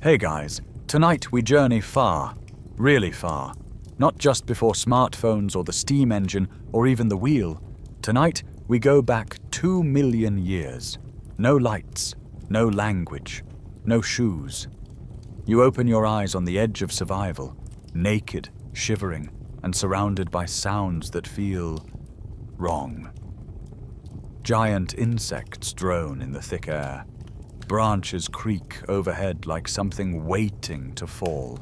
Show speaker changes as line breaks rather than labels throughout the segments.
Hey guys, tonight we journey far, really far. Not just before smartphones or the steam engine or even the wheel. Tonight we go back 2 million years. No lights, no language, no shoes. You open your eyes on the edge of survival, naked, shivering, and surrounded by sounds that feel wrong. Giant insects drone in the thick air. Branches creak overhead like something waiting to fall.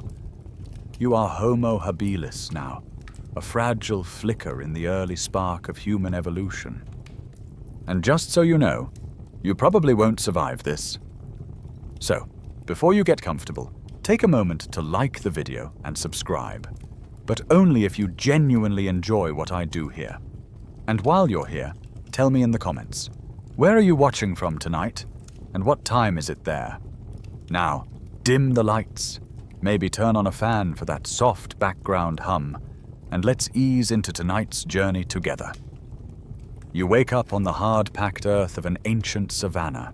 You are Homo habilis now, a fragile flicker in the early spark of human evolution. And just so you know, you probably won't survive this. So, before you get comfortable, take a moment to like the video and subscribe, but only if you genuinely enjoy what I do here. And while you're here, tell me in the comments, where are you watching from tonight? And what time is it there? Now, dim the lights, maybe turn on a fan for that soft background hum, and let's ease into tonight's journey together. You wake up on the hard-packed earth of an ancient savanna.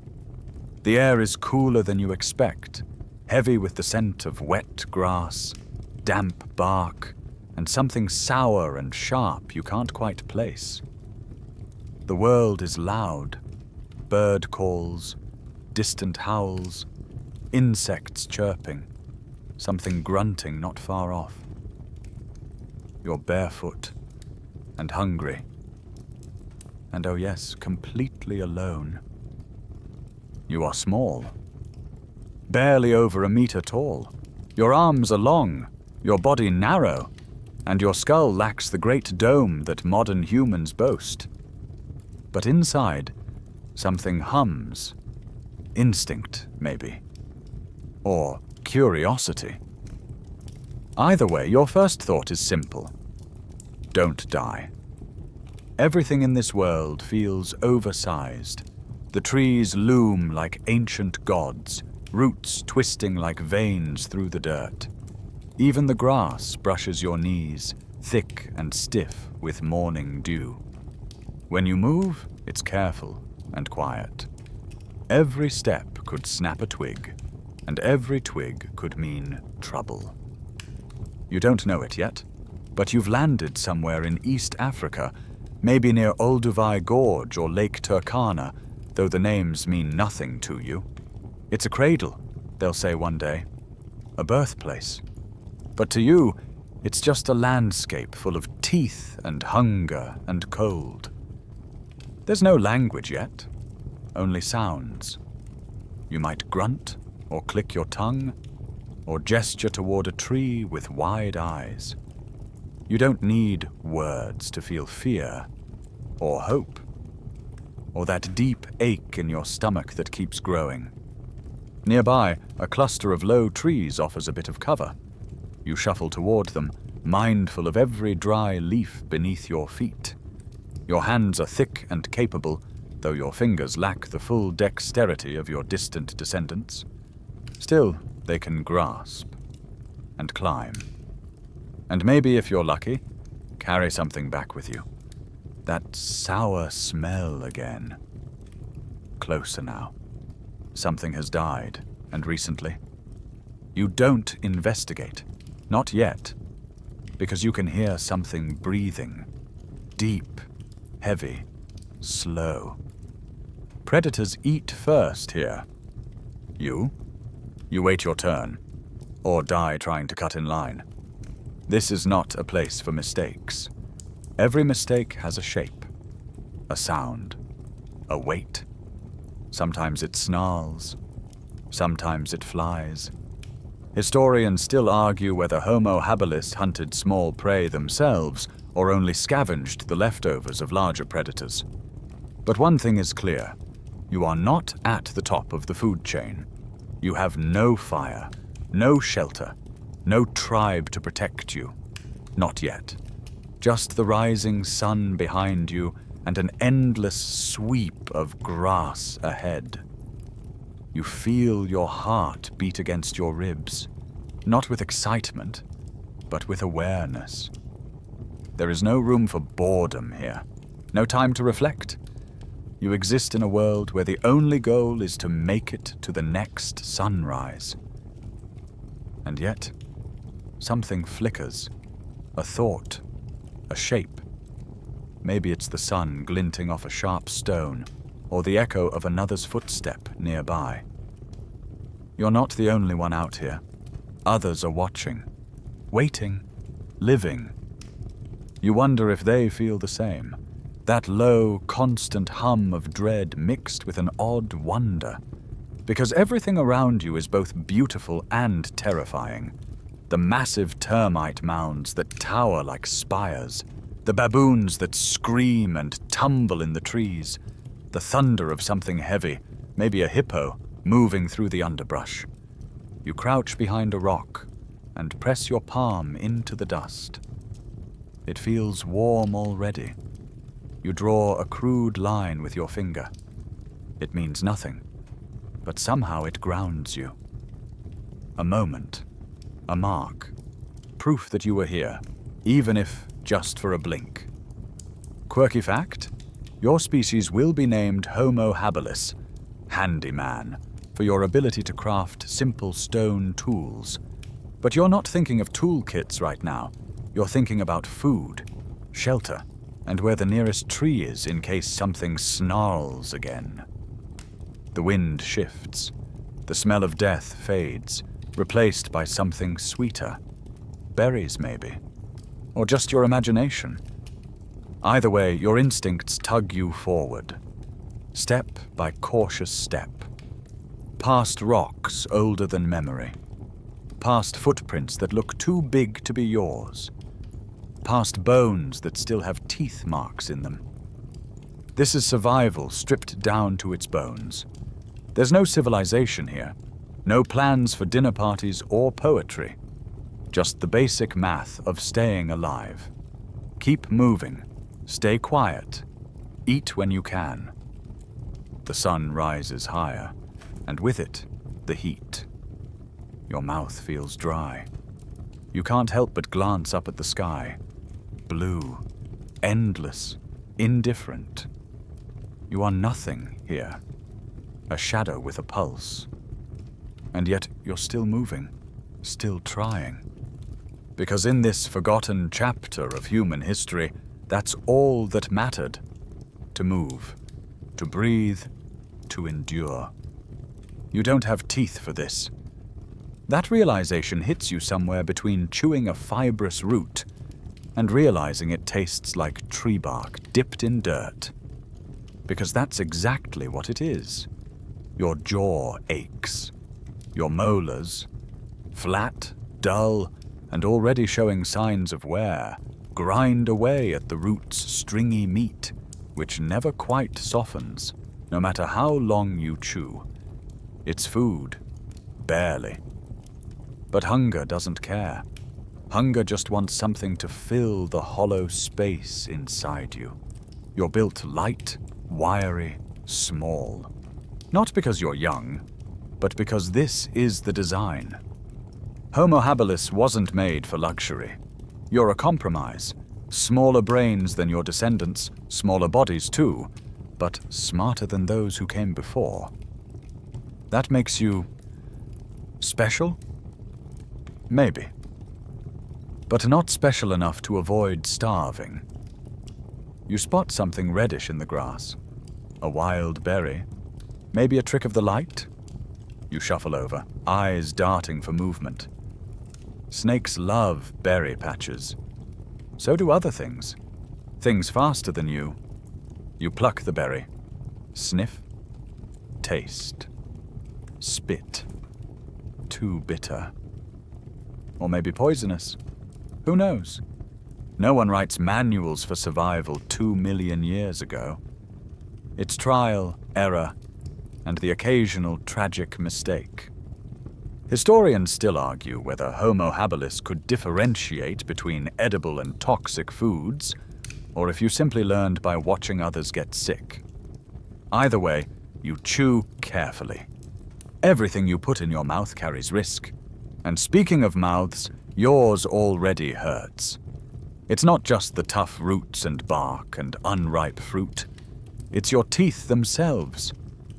The air is cooler than you expect, heavy with the scent of wet grass, damp bark, and something sour and sharp you can't quite place. The world is loud. Bird calls, distant howls, insects chirping, something grunting not far off. You're barefoot and hungry. And oh yes, completely alone. You are small, barely over 1 meter tall. Your arms are long, your body narrow, and your skull lacks the great dome that modern humans boast. But inside, something hums. Instinct, maybe. Or curiosity. Either way, your first thought is simple. Don't die. Everything in this world feels oversized. The trees loom like ancient gods, roots twisting like veins through the dirt. Even the grass brushes your knees, thick and stiff with morning dew. When you move, it's careful and quiet. Every step could snap a twig, and every twig could mean trouble. You don't know it yet, but you've landed somewhere in East Africa, maybe near Olduvai Gorge or Lake Turkana, though the names mean nothing to you. It's a cradle, they'll say one day, a birthplace. But to you, it's just a landscape full of teeth and hunger and cold. There's no language yet, only sounds. You might grunt, or click your tongue, or gesture toward a tree with wide eyes. You don't need words to feel fear, or hope, or that deep ache in your stomach that keeps growing. Nearby, a cluster of low trees offers a bit of cover. You shuffle toward them, mindful of every dry leaf beneath your feet. Your hands are thick and capable, though your fingers lack the full dexterity of your distant descendants. Still, they can grasp and climb. And maybe, if you're lucky, carry something back with you. That sour smell again. Closer now. Something has died, and recently. You don't investigate. Not yet. Because you can hear something breathing. Deep, heavy, slow. Predators eat first here. You wait your turn, or die trying to cut in line. This is not a place for mistakes. Every mistake has a shape, a sound, a weight. Sometimes it snarls, sometimes it flies. Historians still argue whether Homo habilis hunted small prey themselves or only scavenged the leftovers of larger predators. But one thing is clear. You are not at the top of the food chain. You have no fire, no shelter, no tribe to protect you. Not yet. Just the rising sun behind you and an endless sweep of grass ahead. You feel your heart beat against your ribs, not with excitement, but with awareness. There is no room for boredom here, no time to reflect. You exist in a world where the only goal is to make it to the next sunrise. And yet, something flickers. A thought, a shape. Maybe it's the sun glinting off a sharp stone, or the echo of another's footstep nearby. You're not the only one out here. Others are watching, waiting, living. You wonder if they feel the same. That low, constant hum of dread mixed with an odd wonder. Because everything around you is both beautiful and terrifying. The massive termite mounds that tower like spires. The baboons that scream and tumble in the trees. The thunder of something heavy, maybe a hippo, moving through the underbrush. You crouch behind a rock and press your palm into the dust. It feels warm already. You draw a crude line with your finger. It means nothing, but somehow it grounds you. A moment, a mark, proof that you were here, even if just for a blink. Quirky fact? Your species will be named Homo habilis, handyman, for your ability to craft simple stone tools. But you're not thinking of toolkits right now. You're thinking about food, shelter, and where the nearest tree is in case something snarls again. The wind shifts. The smell of death fades, replaced by something sweeter. Berries, maybe. Or just your imagination. Either way, your instincts tug you forward. Step by cautious step. Past rocks older than memory. Past footprints that look too big to be yours. Past bones that still have teeth marks in them. This is survival stripped down to its bones. There's no civilization here. No plans for dinner parties or poetry. Just the basic math of staying alive. Keep moving. Stay quiet. Eat when you can. The sun rises higher, and with it, the heat. Your mouth feels dry. You can't help but glance up at the sky. Blue, endless, indifferent. You are nothing here. A shadow with a pulse. And yet you're still moving, still trying. Because in this forgotten chapter of human history, that's all that mattered. To move, to breathe, to endure. You don't have teeth for this. That realization hits you somewhere between chewing a fibrous root and realizing it tastes like tree bark dipped in dirt. Because that's exactly what it is. Your jaw aches. Your molars, flat, dull, and already showing signs of wear, grind away at the root's stringy meat, which never quite softens, no matter how long you chew. It's food, barely. But hunger doesn't care. Hunger just wants something to fill the hollow space inside you. You're built light, wiry, small. Not because you're young, but because this is the design. Homo habilis wasn't made for luxury. You're a compromise. Smaller brains than your descendants, smaller bodies too, but smarter than those who came before. That makes you special? Maybe. But not special enough to avoid starving. You spot something reddish in the grass. A wild berry. Maybe a trick of the light? You shuffle over, eyes darting for movement. Snakes love berry patches. So do other things. Things faster than you. You pluck the berry. Sniff. Taste. Spit. Too bitter. Or maybe poisonous. Who knows? No one writes manuals for survival 2 million years ago. It's trial, error, and the occasional tragic mistake. Historians still argue whether Homo habilis could differentiate between edible and toxic foods, or if you simply learned by watching others get sick. Either way, you chew carefully. Everything you put in your mouth carries risk. And speaking of mouths, yours already hurts. It's not just the tough roots and bark and unripe fruit. It's your teeth themselves,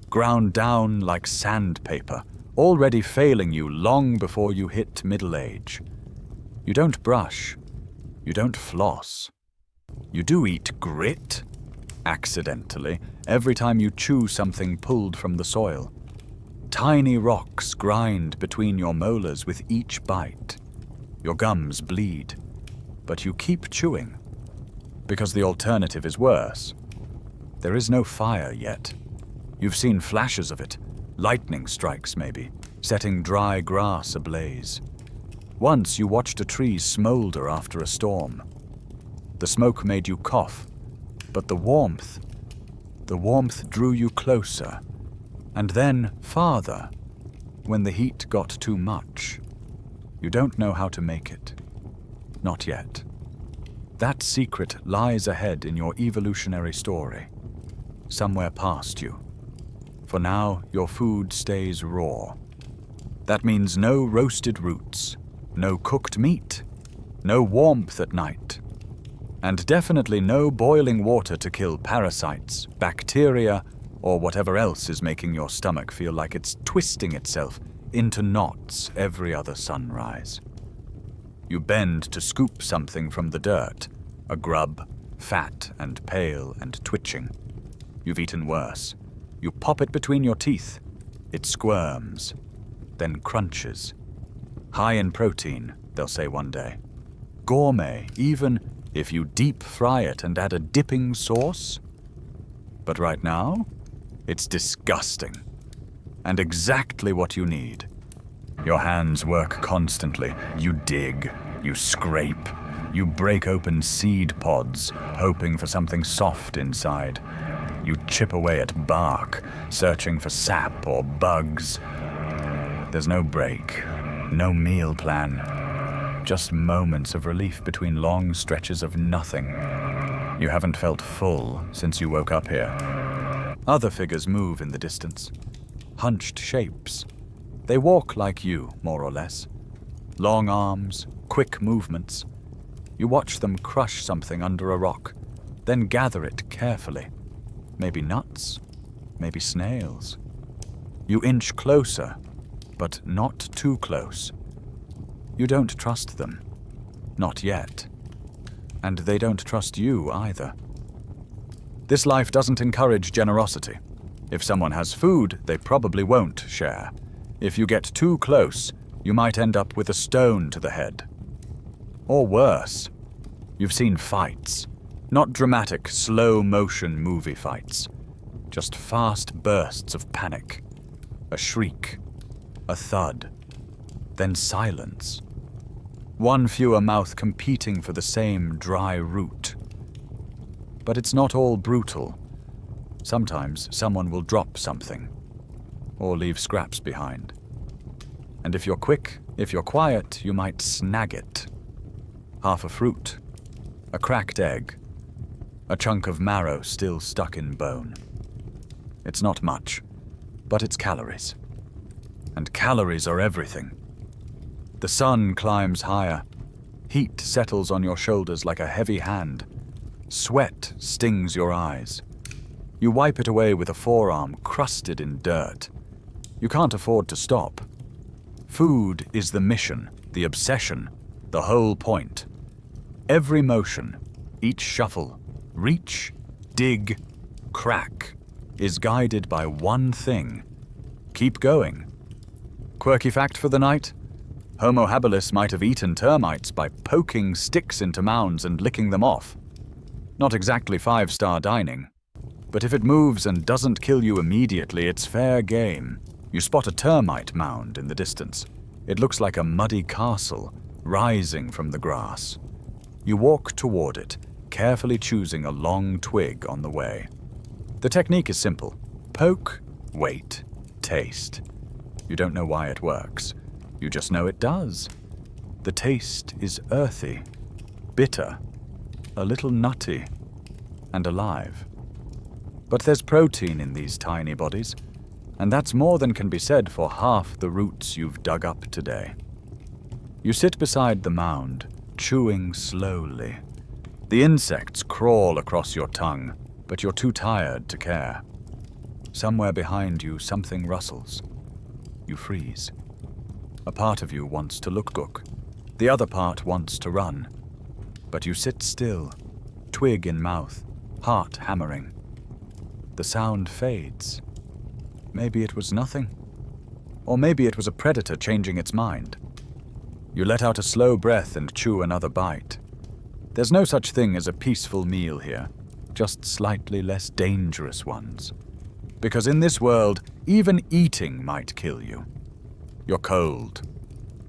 ground down like sandpaper, already failing you long before you hit middle age. You don't brush. You don't floss. You do eat grit, accidentally, every time you chew something pulled from the soil. Tiny rocks grind between your molars with each bite. Your gums bleed, but you keep chewing, because the alternative is worse. There is no fire yet. You've seen flashes of it, lightning strikes maybe, setting dry grass ablaze. Once you watched a tree smolder after a storm. The smoke made you cough, but the warmth drew you closer, and then farther, when the heat got too much. You don't know how to make it. Not yet. That secret lies ahead in your evolutionary story, somewhere past you. For now, your food stays raw. That means no roasted roots, no cooked meat, no warmth at night, and definitely no boiling water to kill parasites, bacteria, or whatever else is making your stomach feel like it's twisting itself into knots every other sunrise. You bend to scoop something from the dirt, a grub, fat and pale and twitching. You've eaten worse. You pop it between your teeth. It squirms, then crunches. High in protein, they'll say one day. Gourmet, even if you deep fry it and add a dipping sauce. But right now, it's disgusting. And exactly what you need. Your hands work constantly. You dig, you scrape, you break open seed pods, hoping for something soft inside. You chip away at bark, searching for sap or bugs. There's no break, no meal plan. Just moments of relief between long stretches of nothing. You haven't felt full since you woke up here. Other figures move in the distance. Hunched shapes. They walk like you, more or less. Long arms, quick movements. You watch them crush something under a rock, then gather it carefully. Maybe nuts, maybe snails. You inch closer, but not too close. You don't trust them. Not yet. And they don't trust you either. This life doesn't encourage generosity. If someone has food, they probably won't share. If you get too close, you might end up with a stone to the head. Or worse. You've seen fights. Not dramatic, slow-motion movie fights. Just fast bursts of panic. A shriek. A thud. Then silence. One fewer mouth competing for the same dry root. But it's not all brutal. Sometimes someone will drop something, or leave scraps behind. And if you're quick, if you're quiet, you might snag it. Half a fruit, a cracked egg, a chunk of marrow still stuck in bone. It's not much, but it's calories. And calories are everything. The sun climbs higher. Heat settles on your shoulders like a heavy hand. Sweat stings your eyes. You wipe it away with a forearm crusted in dirt. You can't afford to stop. Food is the mission, the obsession, the whole point. Every motion, each shuffle, reach, dig, crack, is guided by one thing. Keep going. Quirky fact for the night? Homo habilis might have eaten termites by poking sticks into mounds and licking them off. Not exactly five-star dining. But if it moves and doesn't kill you immediately, it's fair game. You spot a termite mound in the distance. It looks like a muddy castle, rising from the grass. You walk toward it, carefully choosing a long twig on the way. The technique is simple. Poke, wait, taste. You don't know why it works. You just know it does. The taste is earthy, bitter, a little nutty, and alive. But there's protein in these tiny bodies, and that's more than can be said for half the roots you've dug up today. You sit beside the mound, chewing slowly. The insects crawl across your tongue, but you're too tired to care. Somewhere behind you, something rustles. you freeze. A part of you wants to look. The other part wants to run. But you sit still, twig in mouth, heart hammering. The sound fades. Maybe it was nothing. Or maybe it was a predator changing its mind. You let out a slow breath and chew another bite. There's no such thing as a peaceful meal here, just slightly less dangerous ones. Because in this world, even eating might kill you. You're cold.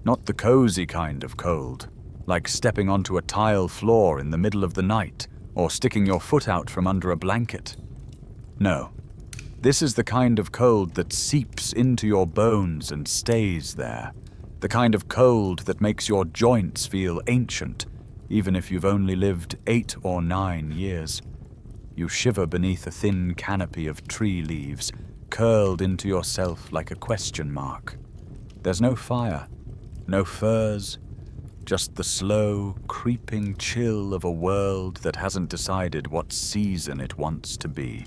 Not the cozy kind of cold, like stepping onto a tile floor in the middle of the night or sticking your foot out from under a blanket. No, this is the kind of cold that seeps into your bones and stays there. The kind of cold that makes your joints feel ancient, even if you've only lived 8 or 9 years. You shiver beneath a thin canopy of tree leaves, curled into yourself like a question mark. There's no fire, no furs, just the slow, creeping chill of a world that hasn't decided what season it wants to be.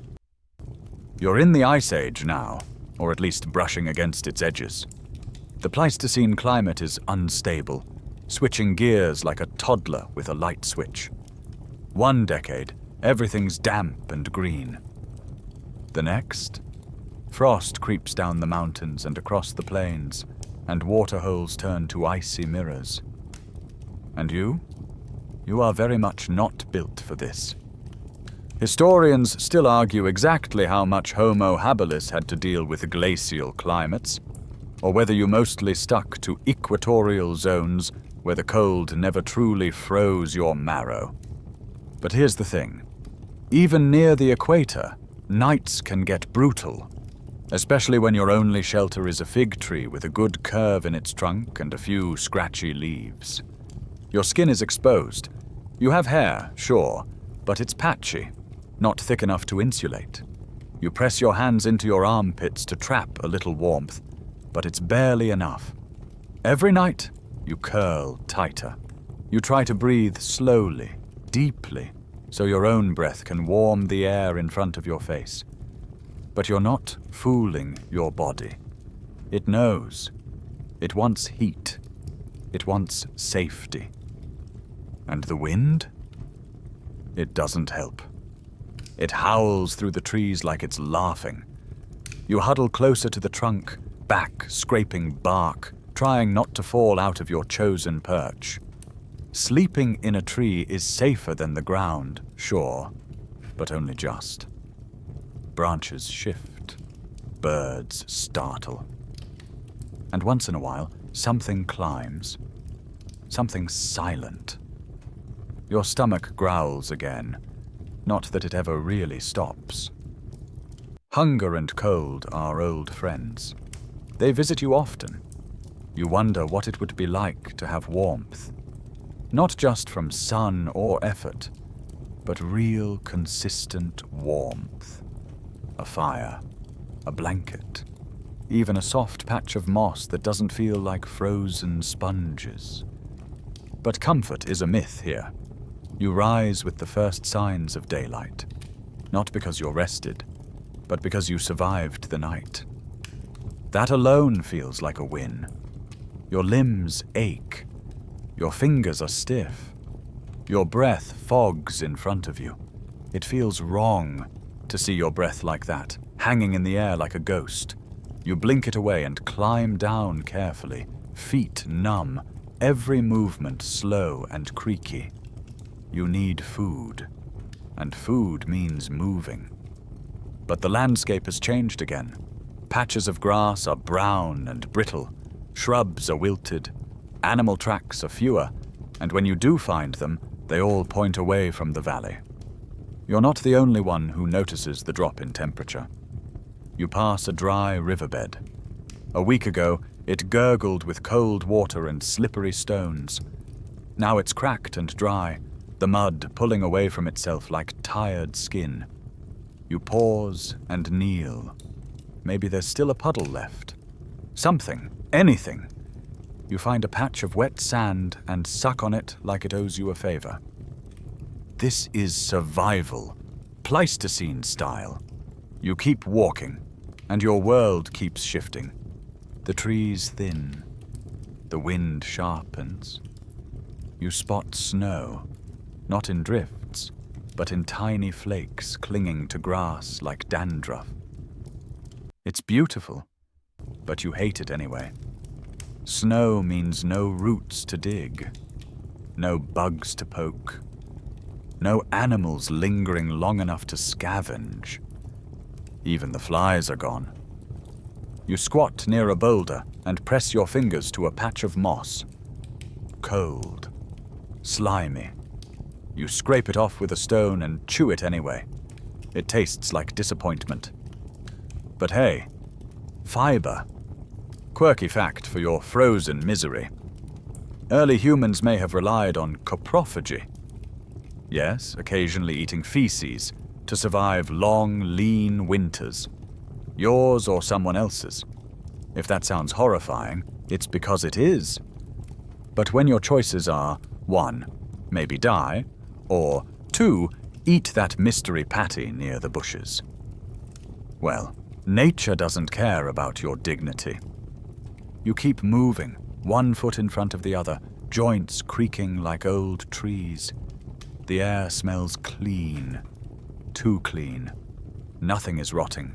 You're in the Ice Age now, or at least brushing against its edges. The Pleistocene climate is unstable, switching gears like a toddler with a light switch. One decade, everything's damp and green. The next, frost creeps down the mountains and across the plains, and waterholes turn to icy mirrors. And you? You are very much not built for this. Historians still argue exactly how much Homo habilis had to deal with glacial climates, or whether you mostly stuck to equatorial zones where the cold never truly froze your marrow. But here's the thing. Even near the equator, nights can get brutal, especially when your only shelter is a fig tree with a good curve in its trunk and a few scratchy leaves. Your skin is exposed. You have hair, sure, but it's patchy, not thick enough to insulate. You press your hands into your armpits to trap a little warmth, but it's barely enough. Every night, you curl tighter. You try to breathe slowly, deeply, so your own breath can warm the air in front of your face. But you're not fooling your body. It knows. It wants heat. It wants safety. And the wind? It doesn't help. It howls through the trees like it's laughing. You huddle closer to the trunk, back scraping bark, trying not to fall out of your chosen perch. Sleeping in a tree is safer than the ground, sure, but only just. Branches shift. Birds startle. And once in a while, something climbs. Something silent. Your stomach growls again, not that it ever really stops. Hunger and cold are old friends. They visit you often. You wonder what it would be like to have warmth. Not just from sun or effort, but real, consistent warmth. A fire, a blanket, even a soft patch of moss that doesn't feel like frozen sponges. But comfort is a myth here. You rise with the first signs of daylight, not because you're rested, but because you survived the night. That alone feels like a win. Your limbs ache. Your fingers are stiff. Your breath fogs in front of you. It feels wrong to see your breath like that, hanging in the air like a ghost. You blink it away and climb down carefully, feet numb, every movement slow and creaky. You need food, and food means moving. But the landscape has changed again. Patches of grass are brown and brittle, shrubs are wilted, animal tracks are fewer, and when you do find them, they all point away from the valley. You're not the only one who notices the drop in temperature. You pass a dry riverbed. A week ago, it gurgled with cold water and slippery stones. Now it's cracked and dry, the mud pulling away from itself like tired skin. You pause and kneel. Maybe there's still a puddle left. Something, anything. You find a patch of wet sand and suck on it like it owes you a favor. This is survival, Pleistocene style. You keep walking, and your world keeps shifting. The trees thin. The wind sharpens. You spot snow, not in drifts, but in tiny flakes clinging to grass like dandruff. It's beautiful, but you hate it anyway. Snow means no roots to dig, no bugs to poke, no animals lingering long enough to scavenge. Even the flies are gone. You squat near a boulder and press your fingers to a patch of moss. Cold. Slimy. You scrape it off with a stone and chew it anyway. It tastes like disappointment. But hey, fiber. Quirky fact for your frozen misery. Early humans may have relied on coprophagy. Yes, occasionally eating feces to survive long, lean winters. Yours or someone else's. If that sounds horrifying, it's because it is. But when your choices are 1. Maybe die, or 2. Eat that mystery patty near the bushes. Well, nature doesn't care about your dignity. You keep moving, one foot in front of the other, joints creaking like old trees. The air smells clean, too clean. Nothing is rotting.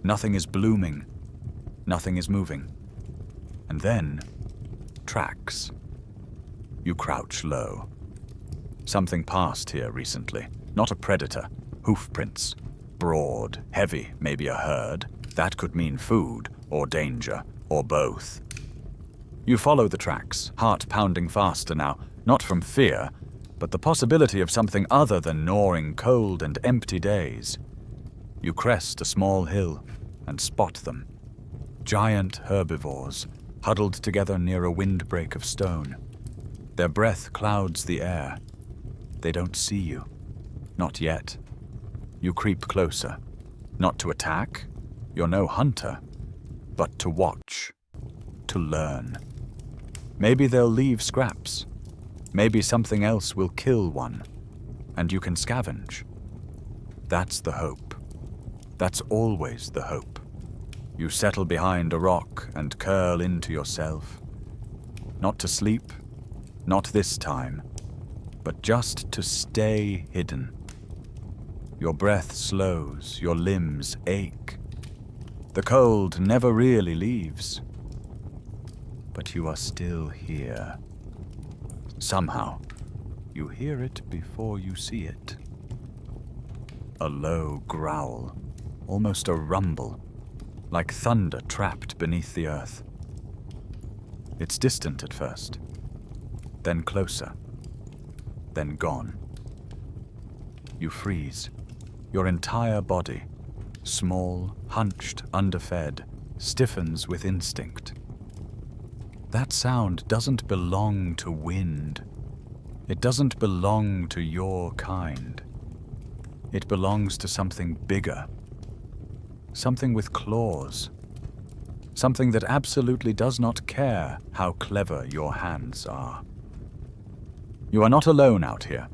Nothing is blooming. Nothing is moving. And then, tracks. You crouch low. Something passed here recently. Not a predator. Hoof prints. Broad, heavy, maybe a herd. That could mean food, or danger, or both. You follow the tracks, heart pounding faster now, not from fear, but the possibility of something other than gnawing cold and empty days. You crest a small hill and spot them. Giant herbivores, huddled together near a windbreak of stone. Their breath clouds the air. They don't see you. Not yet. You creep closer. Not to attack. You're no hunter. But to watch. To learn. Maybe they'll leave scraps. Maybe something else will kill one. And you can scavenge. That's the hope. That's always the hope. You settle behind a rock and curl into yourself. Not to sleep, not this time, but just to stay hidden. Your breath slows, your limbs ache. The cold never really leaves. But you are still here. Somehow, you hear it before you see it. A low growl, almost a rumble, like thunder trapped beneath the earth. It's distant at first, then closer, then gone. You freeze, your entire body, small, hunched, underfed, stiffens with instinct. That sound doesn't belong to wind. It doesn't belong to your kind. It belongs to something bigger. Something with claws. Something that absolutely does not care how clever your hands are. You are not alone out here.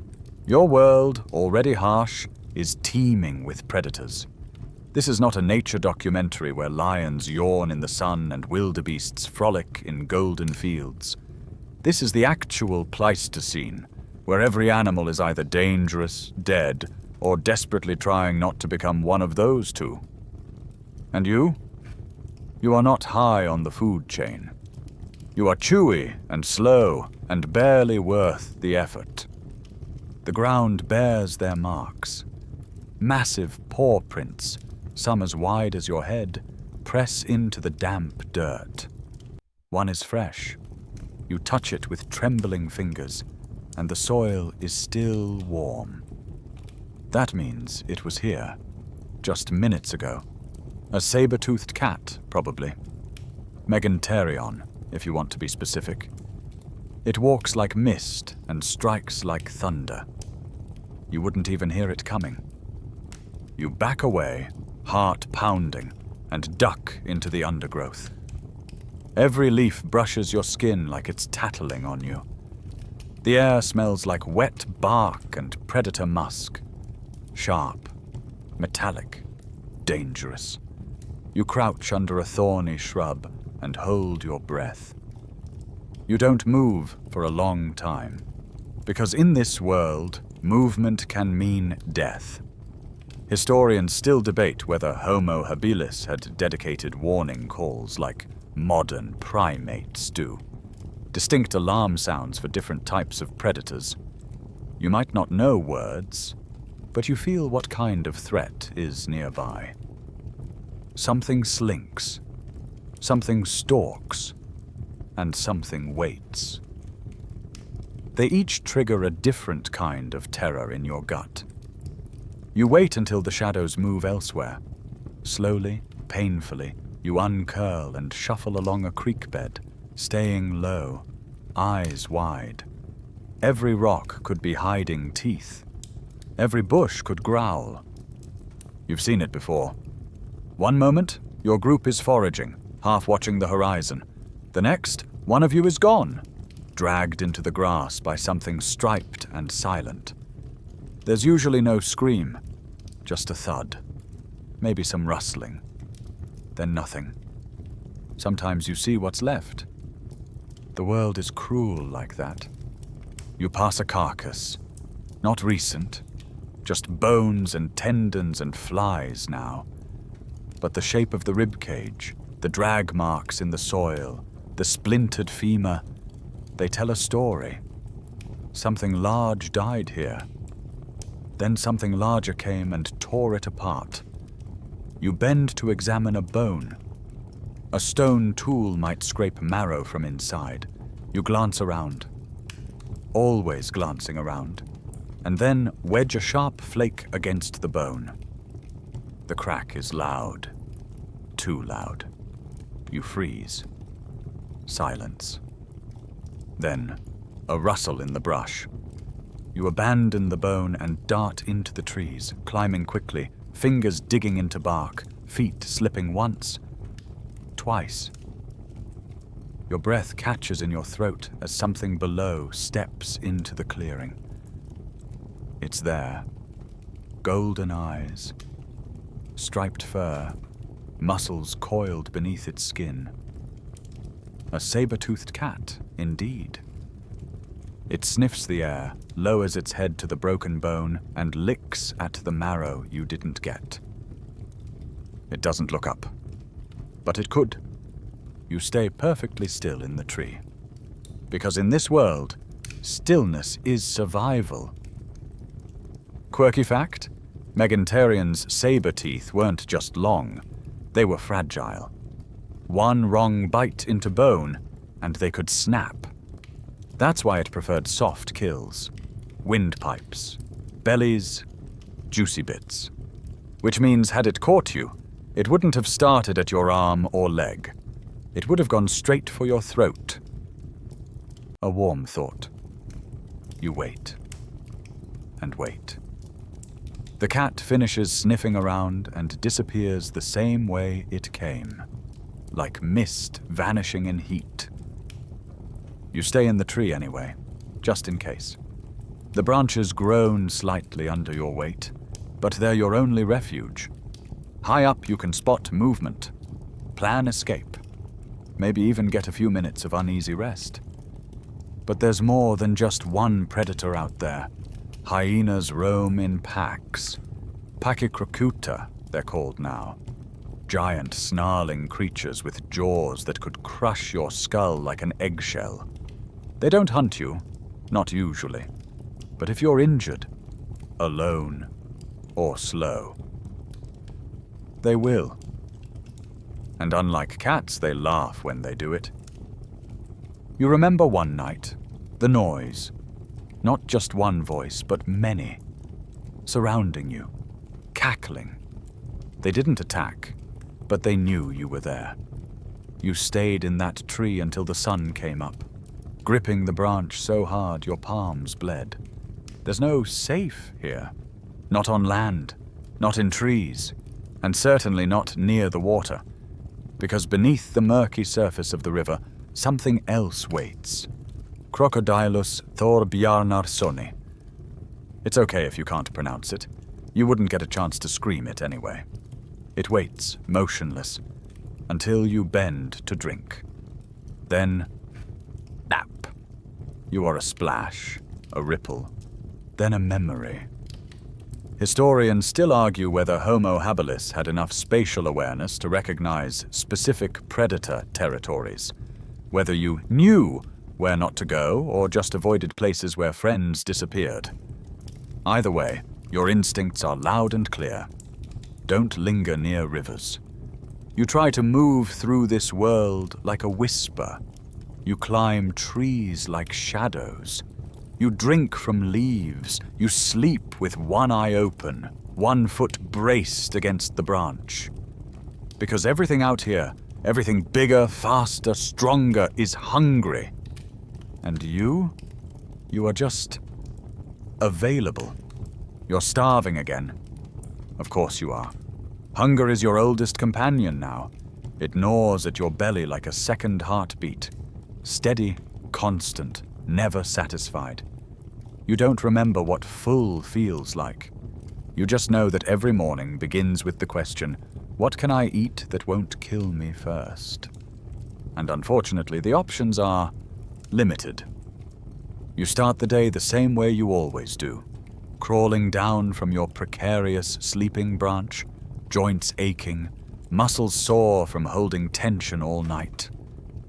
Your world, already harsh, is teeming with predators. This is not a nature documentary where lions yawn in the sun and wildebeests frolic in golden fields. This is the actual Pleistocene, where every animal is either dangerous, dead, or desperately trying not to become one of those two. And you? You are not high on the food chain. You are chewy and slow and barely worth the effort. The ground bears their marks. Massive paw prints, some as wide as your head, press into the damp dirt. One is fresh. You touch it with trembling fingers, and the soil is still warm. That means it was here, just minutes ago. A sabre-toothed cat, probably. Megantherion, if you want to be specific. It walks like mist and strikes like thunder. You wouldn't even hear it coming. You back away, heart pounding, and duck into the undergrowth. Every leaf brushes your skin like it's tattling on you. The air smells like wet bark and predator musk. Sharp, metallic, dangerous. You crouch under a thorny shrub, and hold your breath. You don't move for a long time, because in this world, movement can mean death. Historians still debate whether Homo habilis had dedicated warning calls like modern primates do. Distinct alarm sounds for different types of predators. You might not know words, but you feel what kind of threat is nearby. Something slinks, something stalks, and something waits. They each trigger a different kind of terror in your gut. You wait until the shadows move elsewhere. Slowly, painfully, you uncurl and shuffle along a creek bed, staying low, eyes wide. Every rock could be hiding teeth. Every bush could growl. You've seen it before. One moment, your group is foraging, half watching the horizon. The next, one of you is gone, dragged into the grass by something striped and silent. There's usually no scream, just a thud, maybe some rustling, then nothing. Sometimes you see what's left. The world is cruel like that. You pass a carcass, not recent, just bones and tendons and flies now. But the shape of the rib cage, the drag marks in the soil, the splintered femur, they tell a story. Something large died here. Then something larger came and tore it apart. You bend to examine a bone. A stone tool might scrape marrow from inside. You glance around, always glancing around, and then wedge a sharp flake against the bone. The crack is loud, too loud. You freeze. Silence. Then, a rustle in the brush. You abandon the bone and dart into the trees, climbing quickly, fingers digging into bark, feet slipping once, twice. Your breath catches in your throat as something below steps into the clearing. It's there. Golden eyes, striped fur, muscles coiled beneath its skin. A sabre-toothed cat, indeed. It sniffs the air, lowers its head to the broken bone, and licks at the marrow you didn't get. It doesn't look up, but it could. You stay perfectly still in the tree. Because in this world, stillness is survival. Quirky fact, Meganterians' saber teeth weren't just long, they were fragile. One wrong bite into bone, and they could snap. That's why it preferred soft kills, windpipes, bellies, juicy bits. Which means had it caught you, it wouldn't have started at your arm or leg. It would have gone straight for your throat. A warm thought. You wait. And wait. The cat finishes sniffing around and disappears the same way it came, like mist vanishing in heat. You stay in the tree anyway, just in case. The branches groan slightly under your weight, but they're your only refuge. High up you can spot movement, plan escape, maybe even get a few minutes of uneasy rest. But there's more than just one predator out there. Hyenas roam in packs. Pachycrocuta, they're called now. Giant snarling creatures with jaws that could crush your skull like an eggshell. They don't hunt you, not usually. But if you're injured, alone, or slow, they will. And unlike cats, they laugh when they do it. You remember one night, the noise. Not just one voice, but many. Surrounding you, cackling. They didn't attack, but they knew you were there. You stayed in that tree until the sun came up, gripping the branch so hard your palms bled. There's no safe here. Not on land, not in trees, and certainly not near the water. Because beneath the murky surface of the river, something else waits. Crocodilus thorbjarnarsoni. It's okay if you can't pronounce it. You wouldn't get a chance to scream it anyway. It waits, motionless. until you bend to drink. Then, nap. You are a splash, a ripple, then a memory. Historians still argue whether Homo habilis had enough spatial awareness to recognize specific predator territories, whether you knew where not to go or just avoided places where friends disappeared. Either way, your instincts are loud and clear. Don't linger near rivers. You try to move through this world like a whisper. You climb trees like shadows. You drink from leaves. You sleep with one eye open, one foot braced against the branch. Because everything out here, everything bigger, faster, stronger, is hungry. And you are just available. You're starving again. Of course you are. Hunger is your oldest companion now. It gnaws at your belly like a second heartbeat. Steady, constant, never satisfied. You don't remember what full feels like. You just know that every morning begins with the question, what can I eat that won't kill me first? And unfortunately, the options are limited. You start the day the same way you always do, crawling down from your precarious sleeping branch, joints aching, muscles sore from holding tension all night.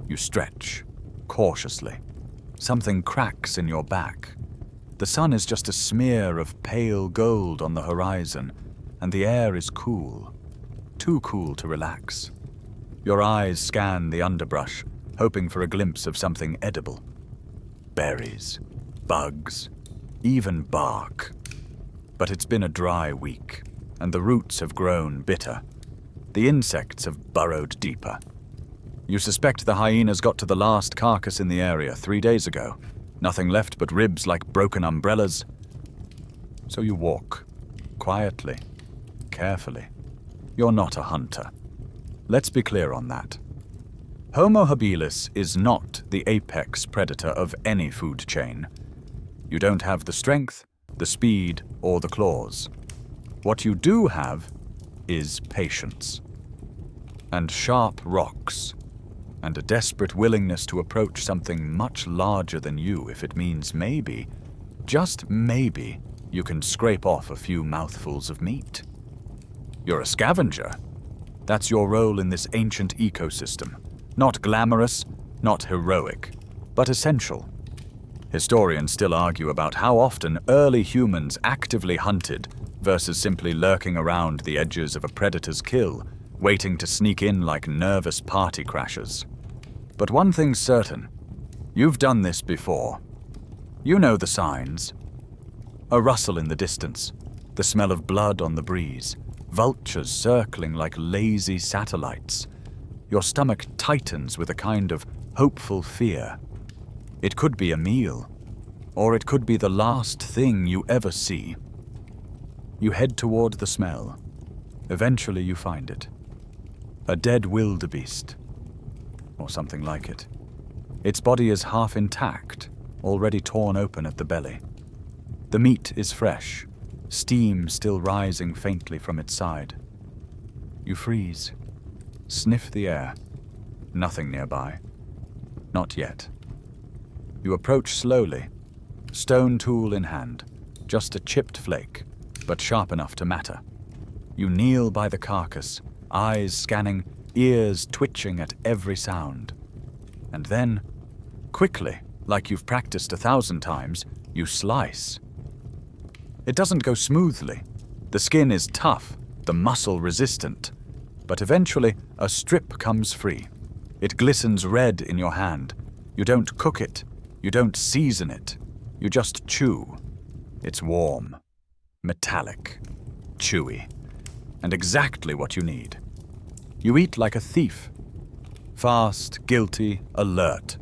You stretch, cautiously. Something cracks in your back. The sun is just a smear of pale gold on the horizon, and the air is cool, too cool to relax. Your eyes scan the underbrush, hoping for a glimpse of something edible. Berries, bugs, even bark. But it's been a dry week, and the roots have grown bitter. The insects have burrowed deeper. You suspect the hyenas got to the last carcass in the area 3 days ago. Nothing left but ribs like broken umbrellas. So you walk, quietly, carefully. You're not a hunter. Let's be clear on that. Homo habilis is not the apex predator of any food chain. You don't have the strength, the speed, or the claws. What you do have is patience. And sharp rocks. And a desperate willingness to approach something much larger than you if it means maybe, just maybe, you can scrape off a few mouthfuls of meat. You're a scavenger. That's your role in this ancient ecosystem. Not glamorous, not heroic, but essential. Historians still argue about how often early humans actively hunted versus simply lurking around the edges of a predator's kill, waiting to sneak in like nervous party crashers. But one thing's certain. You've done this before. You know the signs. A rustle in the distance, the smell of blood on the breeze, vultures circling like lazy satellites. Your stomach tightens with a kind of hopeful fear. It could be a meal, or it could be the last thing you ever see. You head toward the smell. Eventually you find it. A dead wildebeest, or something like it. Its body is half intact, already torn open at the belly. The meat is fresh, steam still rising faintly from its side. You freeze, sniff the air. Nothing nearby. Not yet. You approach slowly, stone tool in hand, just a chipped flake, but sharp enough to matter. You kneel by the carcass, eyes scanning, ears twitching at every sound. And then, quickly, like you've practiced 1,000 times, you slice. It doesn't go smoothly. The skin is tough, the muscle resistant. But eventually, a strip comes free. It glistens red in your hand. You don't cook it. You don't season it. You just chew. It's warm, metallic, chewy, and exactly what you need. You eat like a thief. Fast, guilty, alert.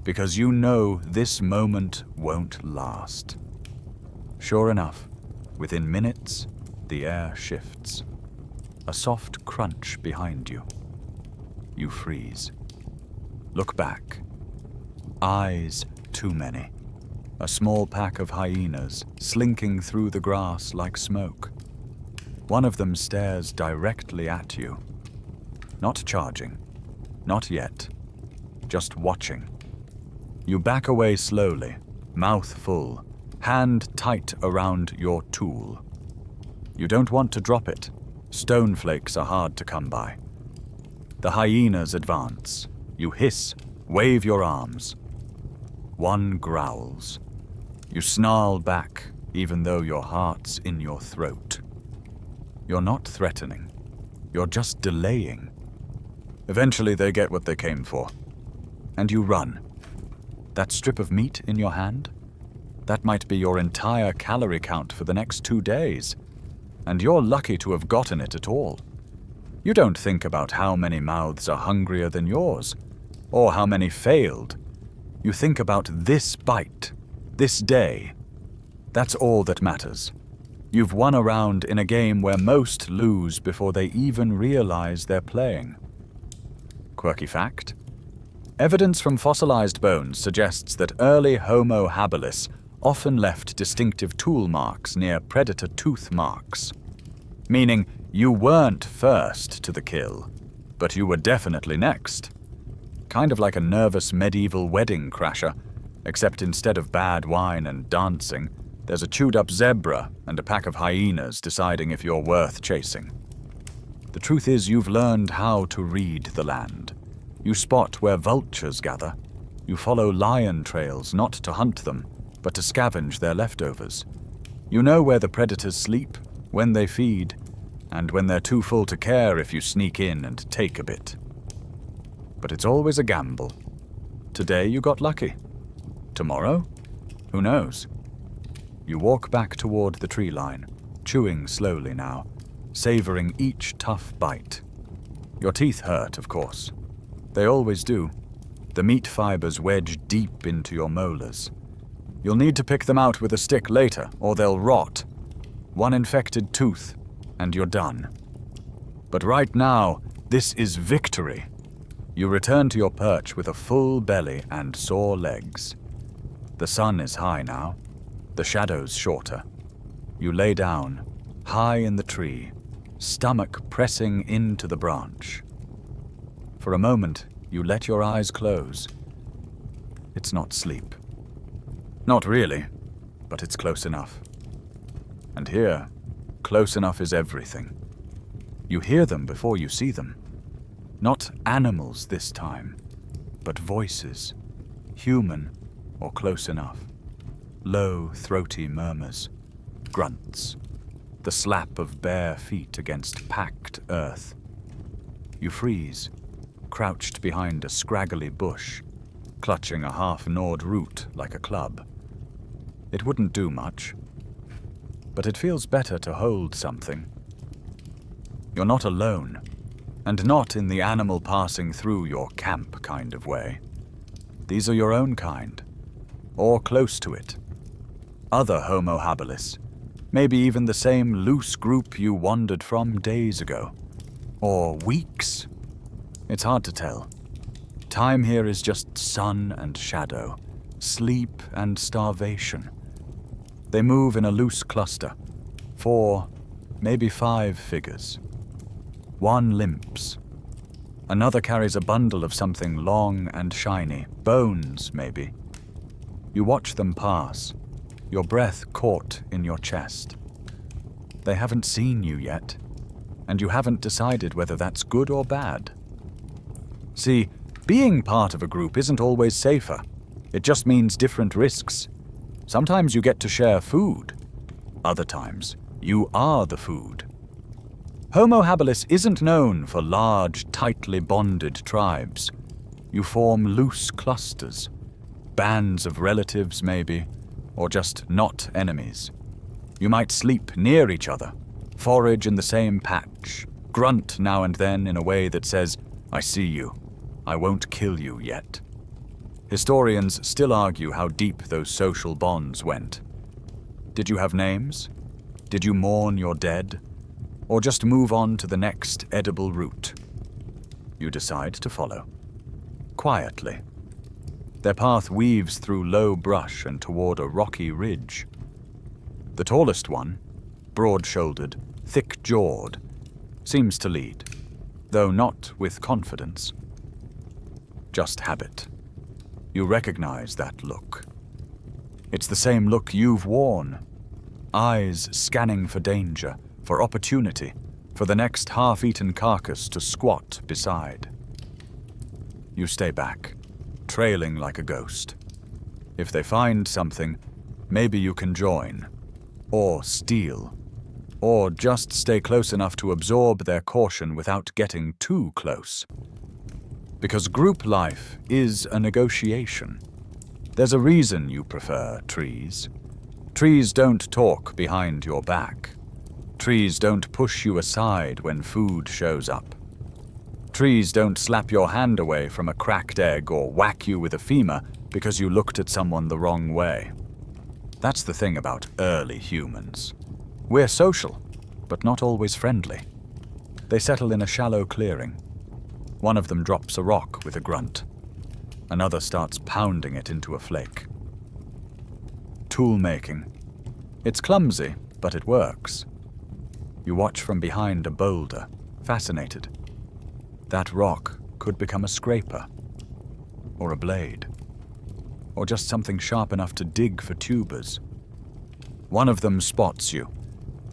Because you know this moment won't last. Sure enough, within minutes, the air shifts. A soft crunch behind you. You freeze. Look back. Eyes too many. A small pack of hyenas slinking through the grass like smoke. One of them stares directly at you. Not charging. Not yet. Just watching. You back away slowly, mouth full, hand tight around your tool. You don't want to drop it. Stone flakes are hard to come by. The hyenas advance. You hiss, wave your arms. One growls. You snarl back, even though your heart's in your throat. You're not threatening. You're just delaying. Eventually they get what they came for. And you run. That strip of meat in your hand? That might be your entire calorie count for the next 2 days. And you're lucky to have gotten it at all. You don't think about how many mouths are hungrier than yours, or how many failed. You think about this bite, this day. That's all that matters. You've won a round in a game where most lose before they even realize they're playing. Quirky fact: evidence from fossilized bones suggests that early Homo habilis often left distinctive tool marks near predator tooth marks. Meaning, you weren't first to the kill, but you were definitely next. Kind of like a nervous medieval wedding crasher, except instead of bad wine and dancing, there's a chewed-up zebra and a pack of hyenas deciding if you're worth chasing. The truth is, you've learned how to read the land. You spot where vultures gather. You follow lion trails not to hunt them, but to scavenge their leftovers. You know where the predators sleep, when they feed, and when they're too full to care if you sneak in and take a bit. But it's always a gamble. Today you got lucky. Tomorrow? Who knows? You walk back toward the tree line, chewing slowly now, savoring each tough bite. Your teeth hurt, of course. They always do. The meat fibers wedge deep into your molars. You'll need to pick them out with a stick later, or they'll rot. One infected tooth, and you're done. But right now, this is victory. You return to your perch with a full belly and sore legs. The sun is high now, the shadows shorter. You lay down, high in the tree, stomach pressing into the branch. For a moment, you let your eyes close. It's not sleep. Not really, but it's close enough. And here, close enough is everything. You hear them before you see them. Not animals this time, but voices, human or close enough. Low, throaty murmurs, grunts, the slap of bare feet against packed earth. You freeze, crouched behind a scraggly bush, clutching a half-gnawed root like a club. It wouldn't do much, but it feels better to hold something. You're not alone, and not in the animal passing through your camp kind of way. These are your own kind, or close to it. Other Homo habilis, maybe even the same loose group you wandered from days ago. Or weeks. It's hard to tell. Time here is just sun and shadow, sleep and starvation. They move in a loose cluster, 4, maybe 5 figures. One limps. Another carries a bundle of something long and shiny, bones maybe. You watch them pass, your breath caught in your chest. They haven't seen you yet, and you haven't decided whether that's good or bad. See, being part of a group isn't always safer. It just means different risks. Sometimes you get to share food. Other times, you are the food. Homo habilis isn't known for large, tightly bonded tribes. You form loose clusters, bands of relatives maybe, or just not enemies. You might sleep near each other, forage in the same patch, grunt now and then in a way that says, "I see you. I won't kill you yet." Historians still argue how deep those social bonds went. Did you have names? Did you mourn your dead? Or just move on to the next edible route? You decide to follow. Quietly. Their path weaves through low brush and toward a rocky ridge. The tallest one, broad-shouldered, thick-jawed, seems to lead. though not with confidence. Just habit. You recognize that look. It's the same look you've worn. Eyes scanning for danger, for opportunity, for the next half-eaten carcass to squat beside. You stay back, trailing like a ghost. If they find something, maybe you can join, or steal, or just stay close enough to absorb their caution without getting too close. Because group life is a negotiation. There's a reason you prefer trees. Trees don't talk behind your back. Trees don't push you aside when food shows up. Trees don't slap your hand away from a cracked egg or whack you with a femur because you looked at someone the wrong way. That's the thing about early humans. We're social, but not always friendly. They settle in a shallow clearing. One of them drops a rock with a grunt. Another starts pounding it into a flake. Tool making. It's clumsy, but it works. You watch from behind a boulder, fascinated. That rock could become a scraper, or a blade, or just something sharp enough to dig for tubers. One of them spots you.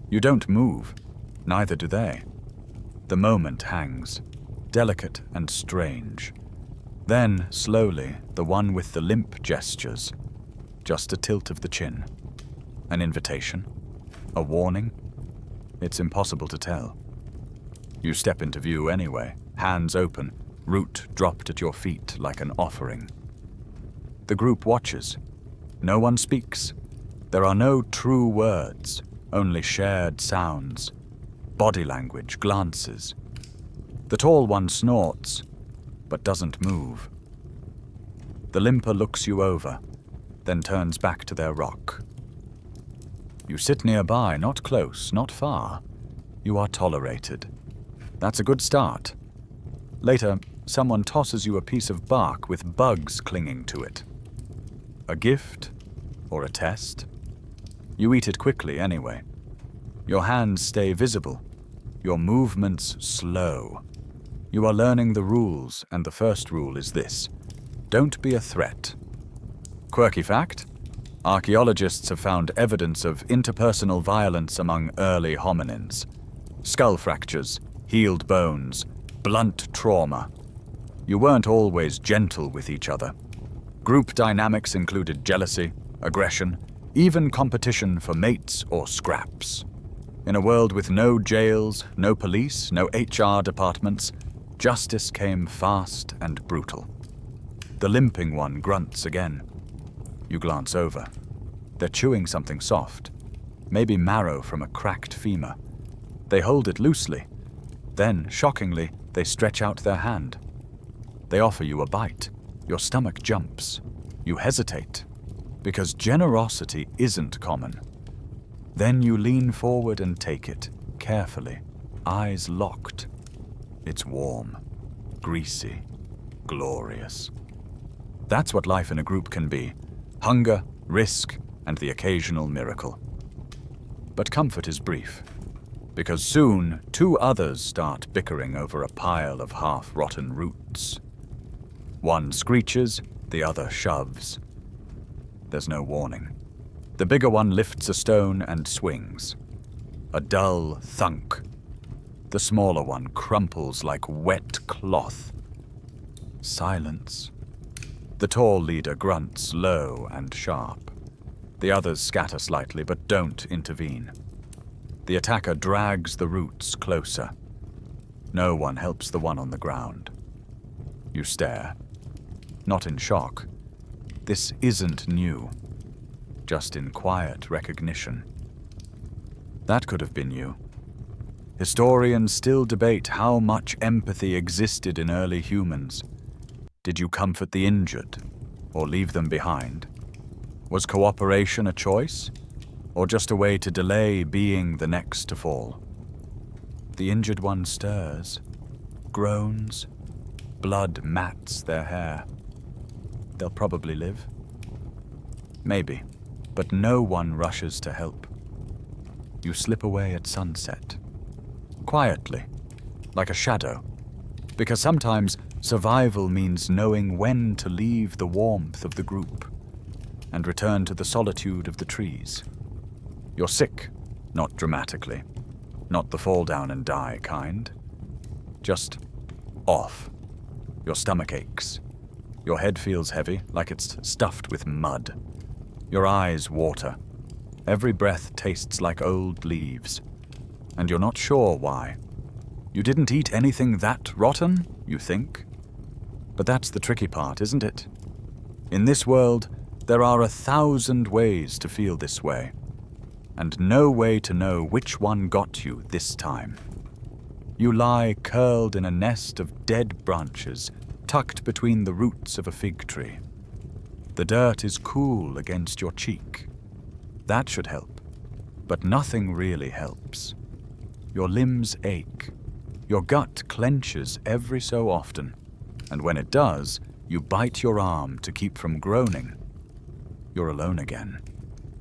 You don't move, neither do they. The moment hangs, delicate and strange. Then, slowly, the one with the limp gestures. Just a tilt of the chin. An invitation? A warning? It's impossible to tell. You step into view anyway, hands open, root dropped at your feet like an offering. The group watches. No one speaks. There are no true words, only shared sounds. Body language, glances. The tall one snorts, but doesn't move. The limper looks you over, then turns back to their rock. You sit nearby, not close, not far. You are tolerated. That's a good start. Later, someone tosses you a piece of bark with bugs clinging to it. A gift or a test? You eat it quickly anyway. Your hands stay visible, your movements slow. You are learning the rules, and the first rule is this: don't be a threat. Quirky fact: archaeologists have found evidence of interpersonal violence among early hominins. Skull fractures, healed bones, blunt trauma. You weren't always gentle with each other. Group dynamics included jealousy, aggression, even competition for mates or scraps. In a world with no jails, no police, no HR departments, justice came fast and brutal. The limping one grunts again. You glance over. They're chewing something soft, maybe marrow from a cracked femur. They hold it loosely. Then, shockingly, they stretch out their hand. They offer you a bite. Your stomach jumps. You hesitate, because generosity isn't common. Then you lean forward and take it, carefully, eyes locked. It's warm, greasy, glorious. That's what life in a group can be: hunger, risk, and the occasional miracle. But comfort is brief, because soon 2 others start bickering over a pile of half-rotten roots. One screeches, the other shoves. There's no warning. The bigger one lifts a stone and swings. A dull thunk. The smaller one crumples like wet cloth. Silence. The tall leader grunts low and sharp. The others scatter slightly but don't intervene. The attacker drags the roots closer. No one helps the one on the ground. You stare. Not in shock. This isn't new. Just in quiet recognition. That could have been you. Historians still debate how much empathy existed in early humans. Did you comfort the injured, or leave them behind? Was cooperation a choice, or just a way to delay being the next to fall? The injured one stirs, groans, blood mats their hair. They'll probably live. Maybe, but no one rushes to help. You slip away at sunset. Quietly, like a shadow, Because sometimes survival means knowing when to leave the warmth of the group and return to the solitude of the trees. You're sick, not dramatically, not the fall down and die kind. Just off. Your stomach aches. Your head feels heavy, like it's stuffed with mud. Your eyes water. Every breath tastes like old leaves. And you're not sure why. You didn't eat anything that rotten, you think? But that's the tricky part, isn't it? In this world, there are 1,000 ways to feel this way, and no way to know which one got you this time. You lie curled in a nest of dead branches, tucked between the roots of a fig tree. The dirt is cool against your cheek. That should help, but nothing really helps. Your limbs ache. Your gut clenches every so often, and when it does, you bite your arm to keep from groaning. You're alone again.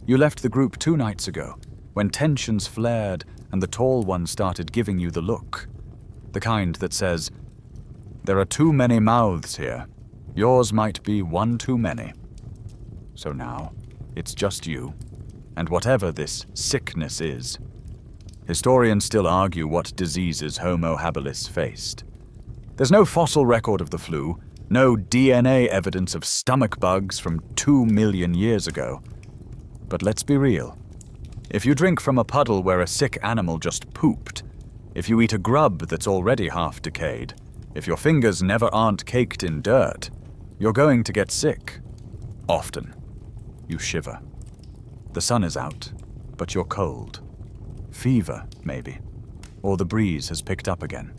You left the group 2 nights ago, when tensions flared and the tall one started giving you the look. The kind that says, "There are too many mouths here. Yours might be one too many." So now, it's just you, and whatever this sickness is. Historians still argue what diseases Homo habilis faced. There's no fossil record of the flu, no DNA evidence of stomach bugs from 2 million years ago. But let's be real. If you drink from a puddle where a sick animal just pooped, if you eat a grub that's already half decayed, if your fingers never aren't caked in dirt, you're going to get sick. Often. You shiver. The sun is out, but you're cold. Fever, maybe. Or the breeze has picked up again.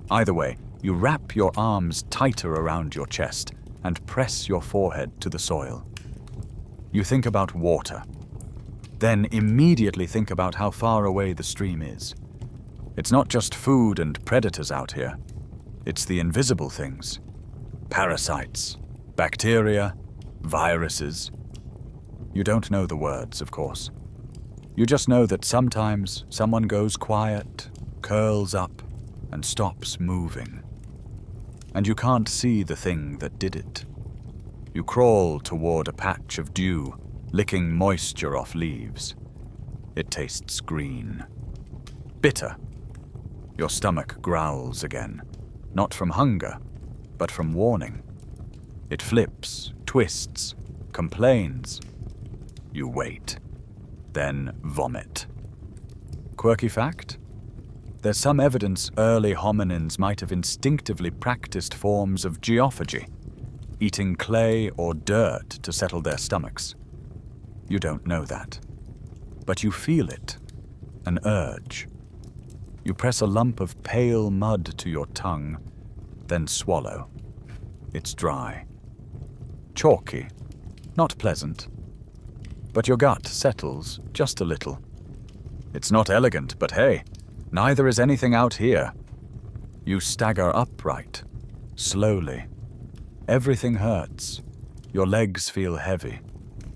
Either way, you wrap your arms tighter around your chest and press your forehead to the soil. You think about water. Then immediately think about how far away the stream is. It's not just food and predators out here. It's the invisible things. Parasites, bacteria, viruses. You don't know the words, of course. You just know that sometimes someone goes quiet, curls up, and stops moving. And you can't see the thing that did it. You crawl toward a patch of dew, licking moisture off leaves. It tastes green. Bitter. Your stomach growls again, not from hunger, but from warning. It flips, twists, complains. You wait. Then vomit. Quirky fact? There's some evidence early hominins might have instinctively practiced forms of geophagy, eating clay or dirt to settle their stomachs. You don't know that, but you feel it, an urge. You press a lump of pale mud to your tongue, then swallow. It's dry. Chalky, not pleasant. But your gut settles just a little. It's not elegant, but hey, neither is anything out here. You stagger upright, slowly. Everything hurts. Your legs feel heavy,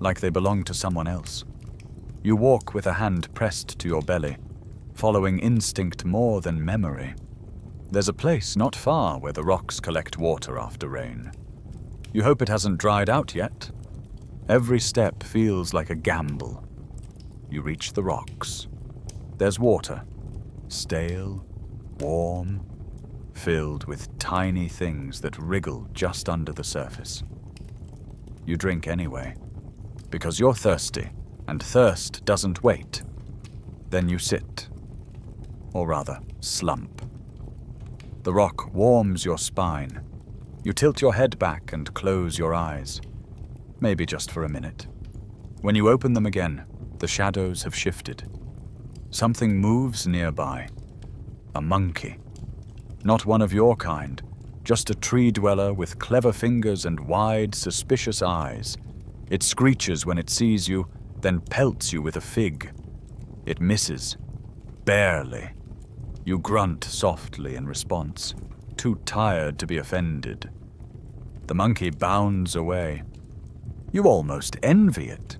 like they belong to someone else. You walk with a hand pressed to your belly, following instinct more than memory. There's a place not far where the rocks collect water after rain. You hope it hasn't dried out yet. Every step feels like a gamble. You reach the rocks. There's water, stale, warm, filled with tiny things that wriggle just under the surface. You drink anyway, because you're thirsty, and thirst doesn't wait. Then you sit, or rather, slump. The rock warms your spine. You tilt your head back and close your eyes. Maybe just for a minute. When you open them again, the shadows have shifted. Something moves nearby. A monkey. Not one of your kind, just a tree dweller with clever fingers and wide, suspicious eyes. It screeches when it sees you, then pelts you with a fig. It misses. Barely. You grunt softly in response, too tired to be offended. The monkey bounds away. You almost envy it.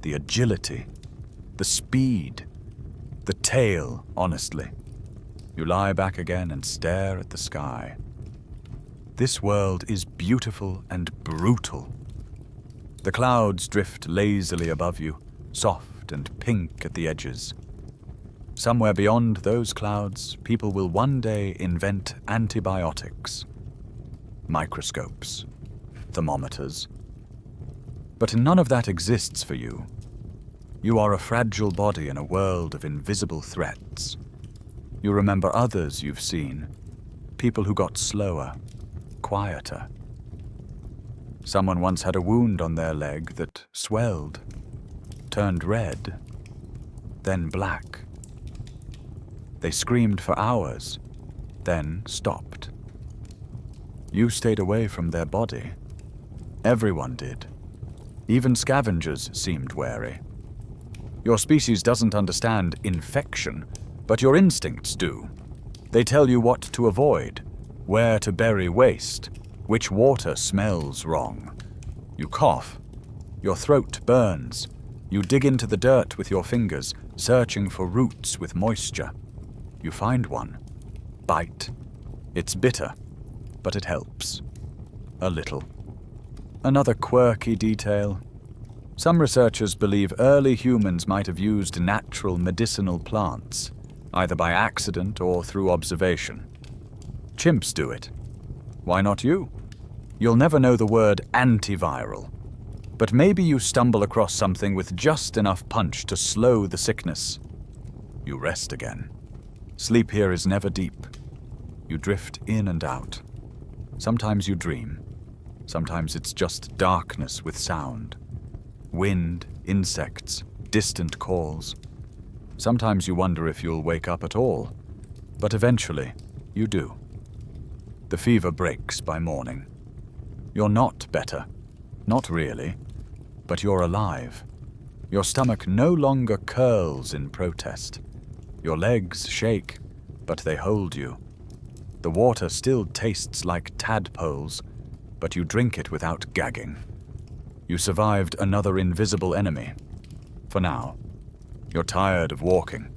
The agility, the speed, the tail, honestly. You lie back again and stare at the sky. This world is beautiful and brutal. The clouds drift lazily above you, soft and pink at the edges. Somewhere beyond those clouds, people will one day invent antibiotics, microscopes, thermometers. But none of that exists for you. You are a fragile body in a world of invisible threats. You remember others you've seen, people who got slower, quieter. Someone once had a wound on their leg that swelled, turned red, then black. They screamed for hours, then stopped. You stayed away from their body. Everyone did. Even scavengers seemed wary. Your species doesn't understand infection, but your instincts do. They tell you what to avoid, where to bury waste, which water smells wrong. You cough. Your throat burns. You dig into the dirt with your fingers, searching for roots with moisture. You find one. Bite. It's bitter, but it helps. A little. Another quirky detail. Some researchers believe early humans might have used natural medicinal plants, either by accident or through observation. Chimps do it. Why not you? You'll never know the word antiviral, but maybe you stumble across something with just enough punch to slow the sickness. You rest again. Sleep here is never deep. You drift in and out. Sometimes you dream. Sometimes it's just darkness with sound. Wind, insects, distant calls. Sometimes you wonder if you'll wake up at all, but eventually you do. The fever breaks by morning. You're not better, not really, but you're alive. Your stomach no longer curls in protest. Your legs shake, but they hold you. The water still tastes like tadpoles, but you drink it without gagging. You survived another invisible enemy. For now. You're tired of walking.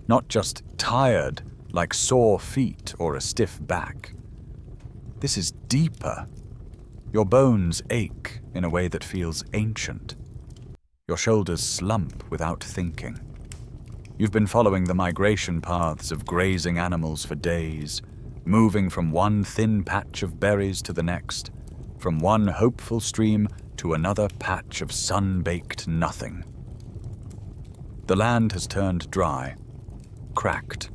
Not just tired, like sore feet or a stiff back. This is deeper. Your bones ache in a way that feels ancient. Your shoulders slump without thinking. You've been following the migration paths of grazing animals for days, moving from one thin patch of berries to the next, from one hopeful stream to another patch of sun-baked nothing. The land has turned dry, cracked.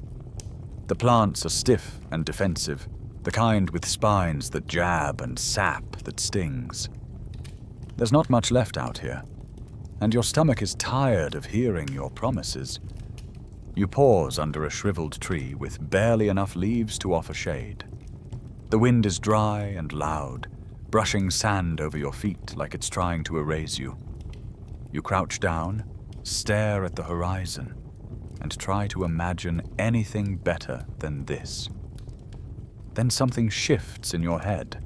The plants are stiff and defensive, the kind with spines that jab and sap that stings. There's not much left out here, and your stomach is tired of hearing your promises. You pause under a shriveled tree with barely enough leaves to offer shade. The wind is dry and loud, brushing sand over your feet like it's trying to erase you. You crouch down, stare at the horizon, and try to imagine anything better than this. Then something shifts in your head.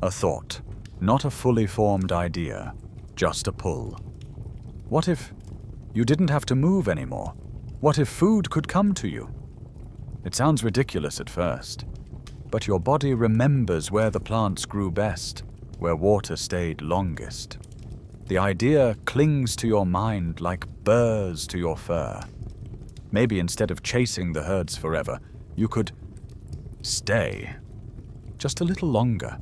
A thought, not a fully formed idea, just a pull. What if you didn't have to move anymore? What if food could come to you? It sounds ridiculous at first, but your body remembers where the plants grew best, where water stayed longest. The idea clings to your mind like burrs to your fur. Maybe instead of chasing the herds forever, you could stay just a little longer.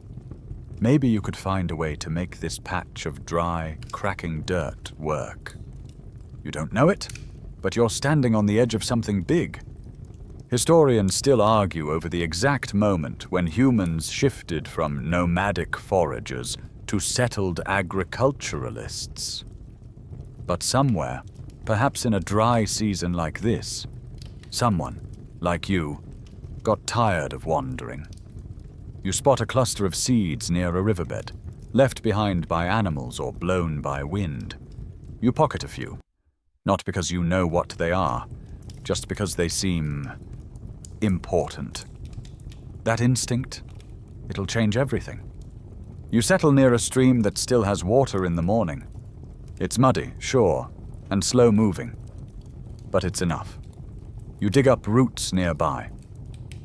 Maybe you could find a way to make this patch of dry, cracking dirt work. You don't know it, but you're standing on the edge of something big. Historians still argue over the exact moment when humans shifted from nomadic foragers to settled agriculturalists. But somewhere, perhaps in a dry season like this, someone, like you, got tired of wandering. You spot a cluster of seeds near a riverbed, left behind by animals or blown by wind. You pocket a few, not because you know what they are, just because they seem important. That instinct, it'll change everything. You settle near a stream that still has water in the morning. It's muddy, sure, and slow-moving, but it's enough. You dig up roots nearby,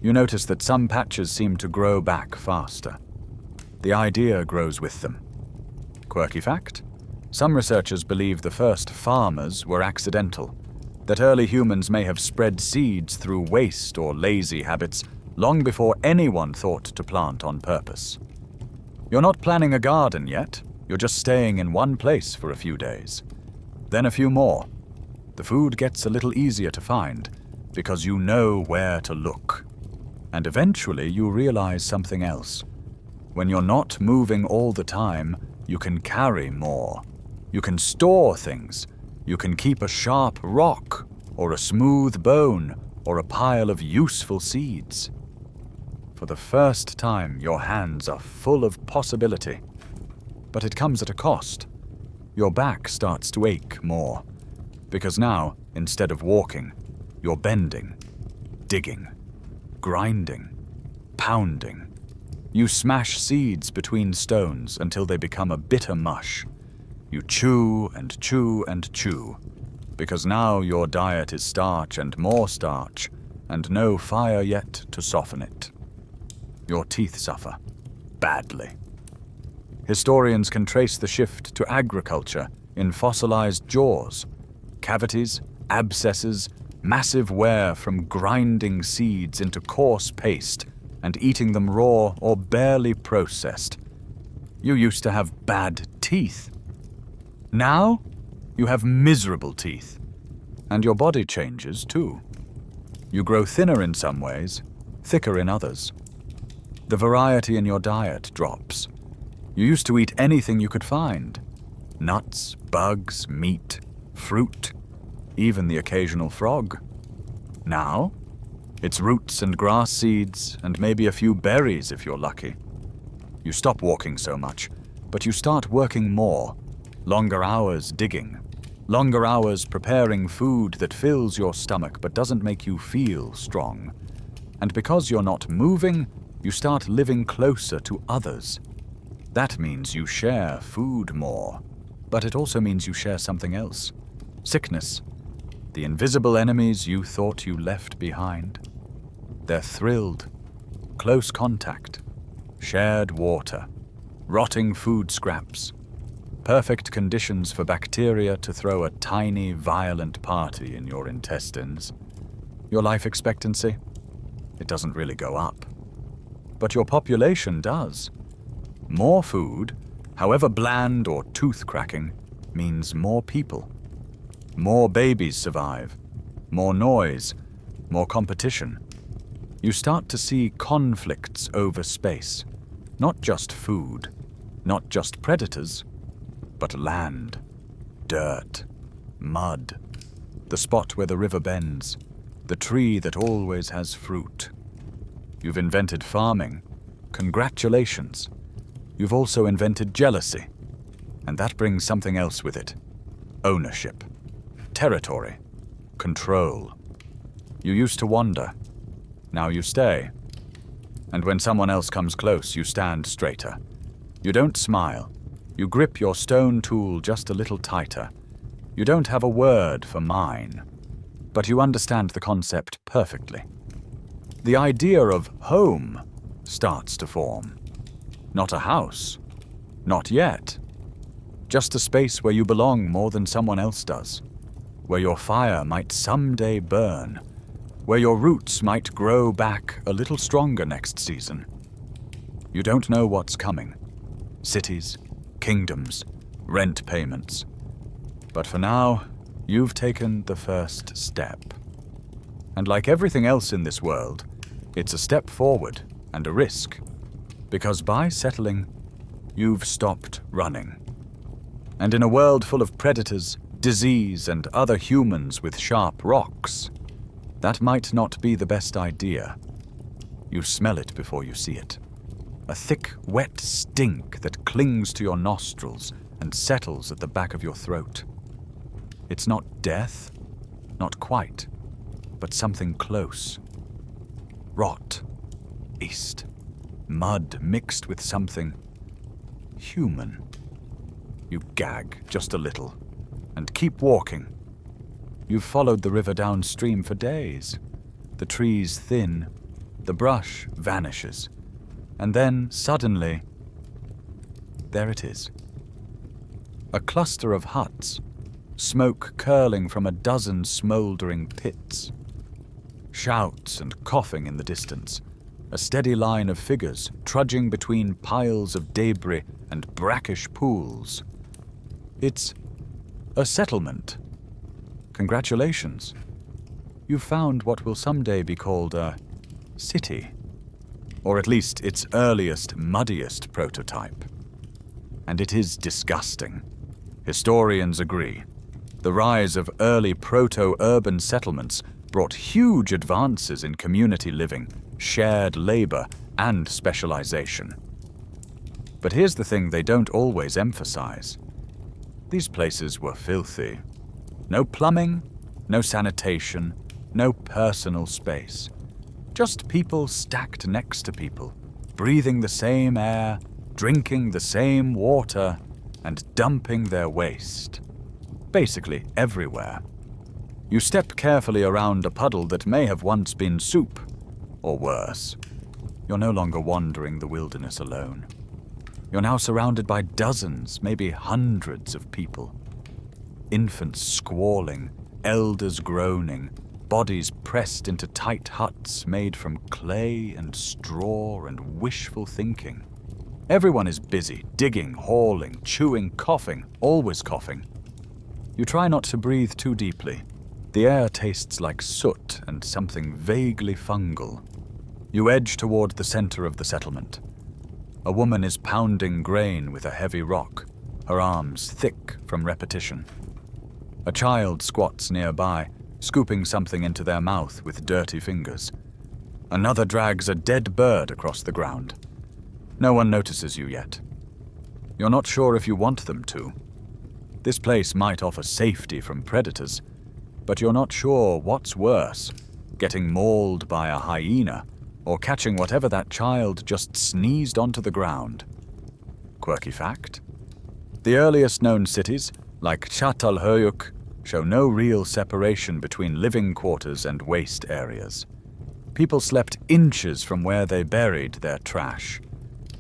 You notice that some patches seem to grow back faster. The idea grows with them. Quirky fact? Some researchers believe the first farmers were accidental, that early humans may have spread seeds through waste or lazy habits long before anyone thought to plant on purpose. You're not planning a garden yet, you're just staying in one place for a few days. Then a few more. The food gets a little easier to find, because you know where to look. And eventually you realize something else. When you're not moving all the time, you can carry more. You can store things. You can keep a sharp rock, or a smooth bone, or a pile of useful seeds. For the first time, your hands are full of possibility. But it comes at a cost. Your back starts to ache more. Because now, instead of walking, you're bending, digging, grinding, pounding. You smash seeds between stones until they become a bitter mush. You chew and chew and chew, because now your diet is starch and more starch, and no fire yet to soften it. Your teeth suffer, badly. Historians can trace the shift to agriculture in fossilized jaws, cavities, abscesses, massive wear from grinding seeds into coarse paste and eating them raw or barely processed. You used to have bad teeth. Now, you have miserable teeth. And your body changes, too. You grow thinner in some ways, thicker in others. The variety in your diet drops. You used to eat anything you could find. Nuts, bugs, meat, fruit, even the occasional frog. Now, it's roots and grass seeds and maybe a few berries if you're lucky. You stop walking so much, but you start working more. Longer hours digging. Longer hours preparing food that fills your stomach but doesn't make you feel strong. And because you're not moving, you start living closer to others. That means you share food more. But it also means you share something else. Sickness. The invisible enemies you thought you left behind. They're thrilled. Close contact. Shared water. Rotting food scraps. Perfect conditions for bacteria to throw a tiny, violent party in your intestines. Your life expectancy? It doesn't really go up. But your population does. More food, however bland or tooth-cracking, means more people. More babies survive. More noise. More competition. You start to see conflicts over space. Not just food. Not just predators. But land, dirt, mud, the spot where the river bends, the tree that always has fruit. You've invented farming. Congratulations. You've also invented jealousy. And that brings something else with it. Ownership. Territory. Control. You used to wander. Now you stay. And when someone else comes close, you stand straighter. You don't smile. You grip your stone tool just a little tighter. You don't have a word for mine, but you understand the concept perfectly. The idea of home starts to form. Not a house. Not yet. Just a space where you belong more than someone else does. Where your fire might someday burn. Where your roots might grow back a little stronger next season. You don't know what's coming. Cities, kingdoms, rent payments. But for now, you've taken the first step. And like everything else in this world, it's a step forward and a risk. Because by settling, you've stopped running. And in a world full of predators, disease, and other humans with sharp rocks, that might not be the best idea. You smell it before you see it. A thick, wet stink that clings to your nostrils and settles at the back of your throat. It's not death, not quite, but something close. Rot, yeast, mud mixed with something human. You gag just a little and keep walking. You've followed the river downstream for days. The trees thin, The brush vanishes. And then, suddenly, there it is. A cluster of huts, smoke curling from a dozen smouldering pits. Shouts and coughing in the distance, a steady line of figures trudging between piles of debris and brackish pools. It's a settlement. Congratulations. You've found what will someday be called a city, or at least its earliest, muddiest prototype. And it is disgusting. Historians agree. The rise of early proto-urban settlements brought huge advances in community living, shared labor, and specialization. But here's the thing they don't always emphasize. These places were filthy. No plumbing, no sanitation, no personal space. Just people stacked next to people, breathing the same air, drinking the same water, and dumping their waste. Basically everywhere. You step carefully around a puddle that may have once been soup, or worse. You're no longer wandering the wilderness alone. You're now surrounded by dozens, maybe hundreds of people. Infants squalling, elders groaning, bodies pressed into tight huts made from clay and straw and wishful thinking. Everyone is busy, digging, hauling, chewing, coughing, always coughing. You try not to breathe too deeply. The air tastes like soot and something vaguely fungal. You edge toward the center of the settlement. A woman is pounding grain with a heavy rock, her arms thick from repetition. A child squats nearby, scooping something into their mouth with dirty fingers. Another drags a dead bird across the ground. No one notices you yet. You're not sure if you want them to. This place might offer safety from predators, but you're not sure what's worse, getting mauled by a hyena or catching whatever that child just sneezed onto the ground. Quirky fact? The earliest known cities, like Çatalhöyük, show no real separation between living quarters and waste areas. People slept inches from where they buried their trash,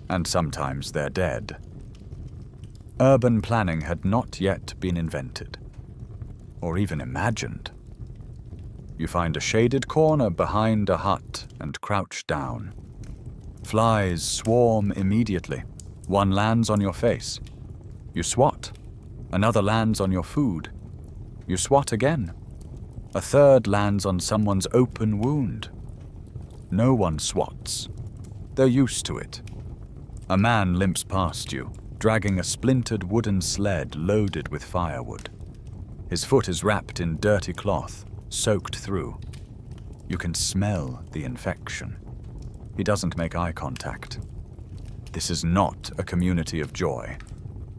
and sometimes their dead. Urban planning had not yet been invented, or even imagined. You find a shaded corner behind a hut and crouch down. Flies swarm immediately. One lands on your face. You swat. Another lands on your food. You swat again. A third lands on someone's open wound. No one swats. They're used to it. A man limps past you, dragging a splintered wooden sled loaded with firewood. His foot is wrapped in dirty cloth, soaked through. You can smell the infection. He doesn't make eye contact. This is not a community of joy.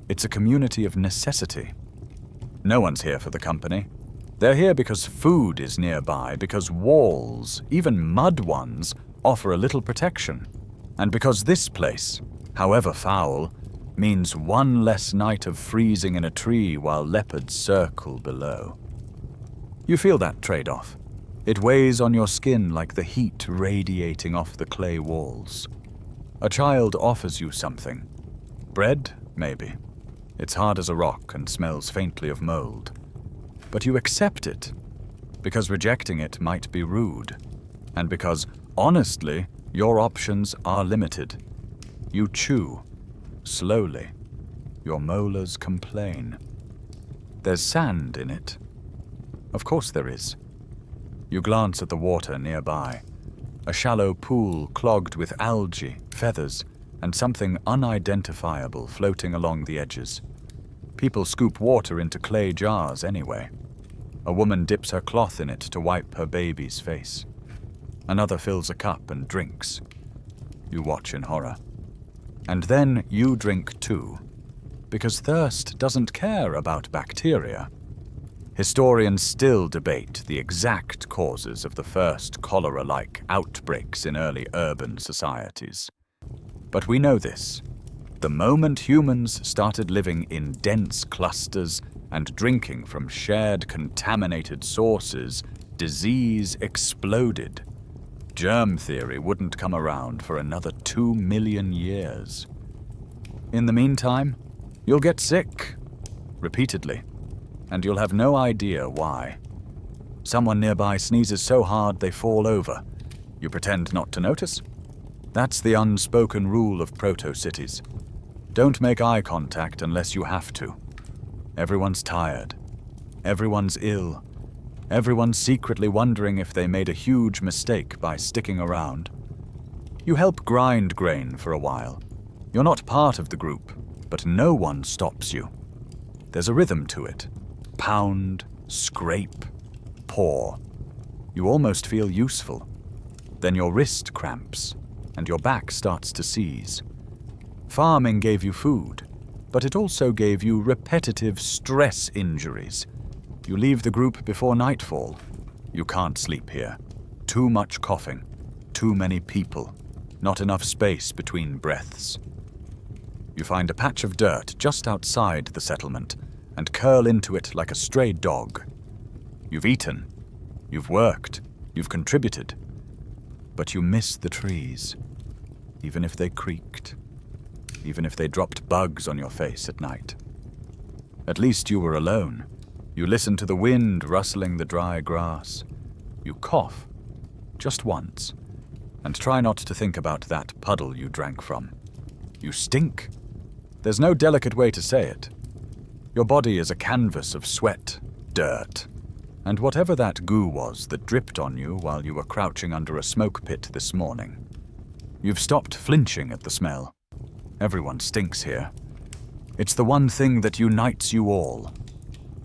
It's a community of necessity. No one's here for the company. They're here because food is nearby, because walls, even mud ones, offer a little protection. And because this place, however foul, means one less night of freezing in a tree while leopards circle below. You feel that trade-off. It weighs on your skin like the heat radiating off the clay walls. A child offers you something. Bread, maybe. It's hard as a rock and smells faintly of mold. But you accept it, because rejecting it might be rude, and because, honestly, your options are limited. You chew, slowly. Your molars complain. There's sand in it. Of course there is. You glance at the water nearby. A shallow pool clogged with algae, feathers, and something unidentifiable floating along the edges. People scoop water into clay jars anyway. A woman dips her cloth in it to wipe her baby's face. Another fills a cup and drinks. You watch in horror. And then you drink too, because thirst doesn't care about bacteria. Historians still debate the exact causes of the first cholera-like outbreaks in early urban societies. But we know this. The moment humans started living in dense clusters and drinking from shared contaminated sources, disease exploded. Germ theory wouldn't come around for another 2 million years. In the meantime, you'll get sick, repeatedly, and you'll have no idea why. Someone nearby sneezes so hard they fall over. You pretend not to notice. That's the unspoken rule of proto-cities. Don't make eye contact unless you have to. Everyone's tired. Everyone's ill. Everyone's secretly wondering if they made a huge mistake by sticking around. You help grind grain for a while. You're not part of the group, but no one stops you. There's a rhythm to it. Pound, scrape, pour. You almost feel useful. Then your wrist cramps, and your back starts to seize. Farming gave you food, but it also gave you repetitive stress injuries. You leave the group before nightfall. You can't sleep here. Too much coughing. Too many people. Not enough space between breaths. You find a patch of dirt just outside the settlement and curl into it like a stray dog. You've eaten. You've worked. You've contributed. But you miss the trees, even if they creaked. Even if they dropped bugs on your face at night. At least you were alone. You listen to the wind rustling the dry grass. You cough, just once, and try not to think about that puddle you drank from. You stink. There's no delicate way to say it. Your body is a canvas of sweat, dirt, and whatever that goo was that dripped on you while you were crouching under a smoke pit this morning. You've stopped flinching at the smell. Everyone stinks here. It's the one thing that unites you all.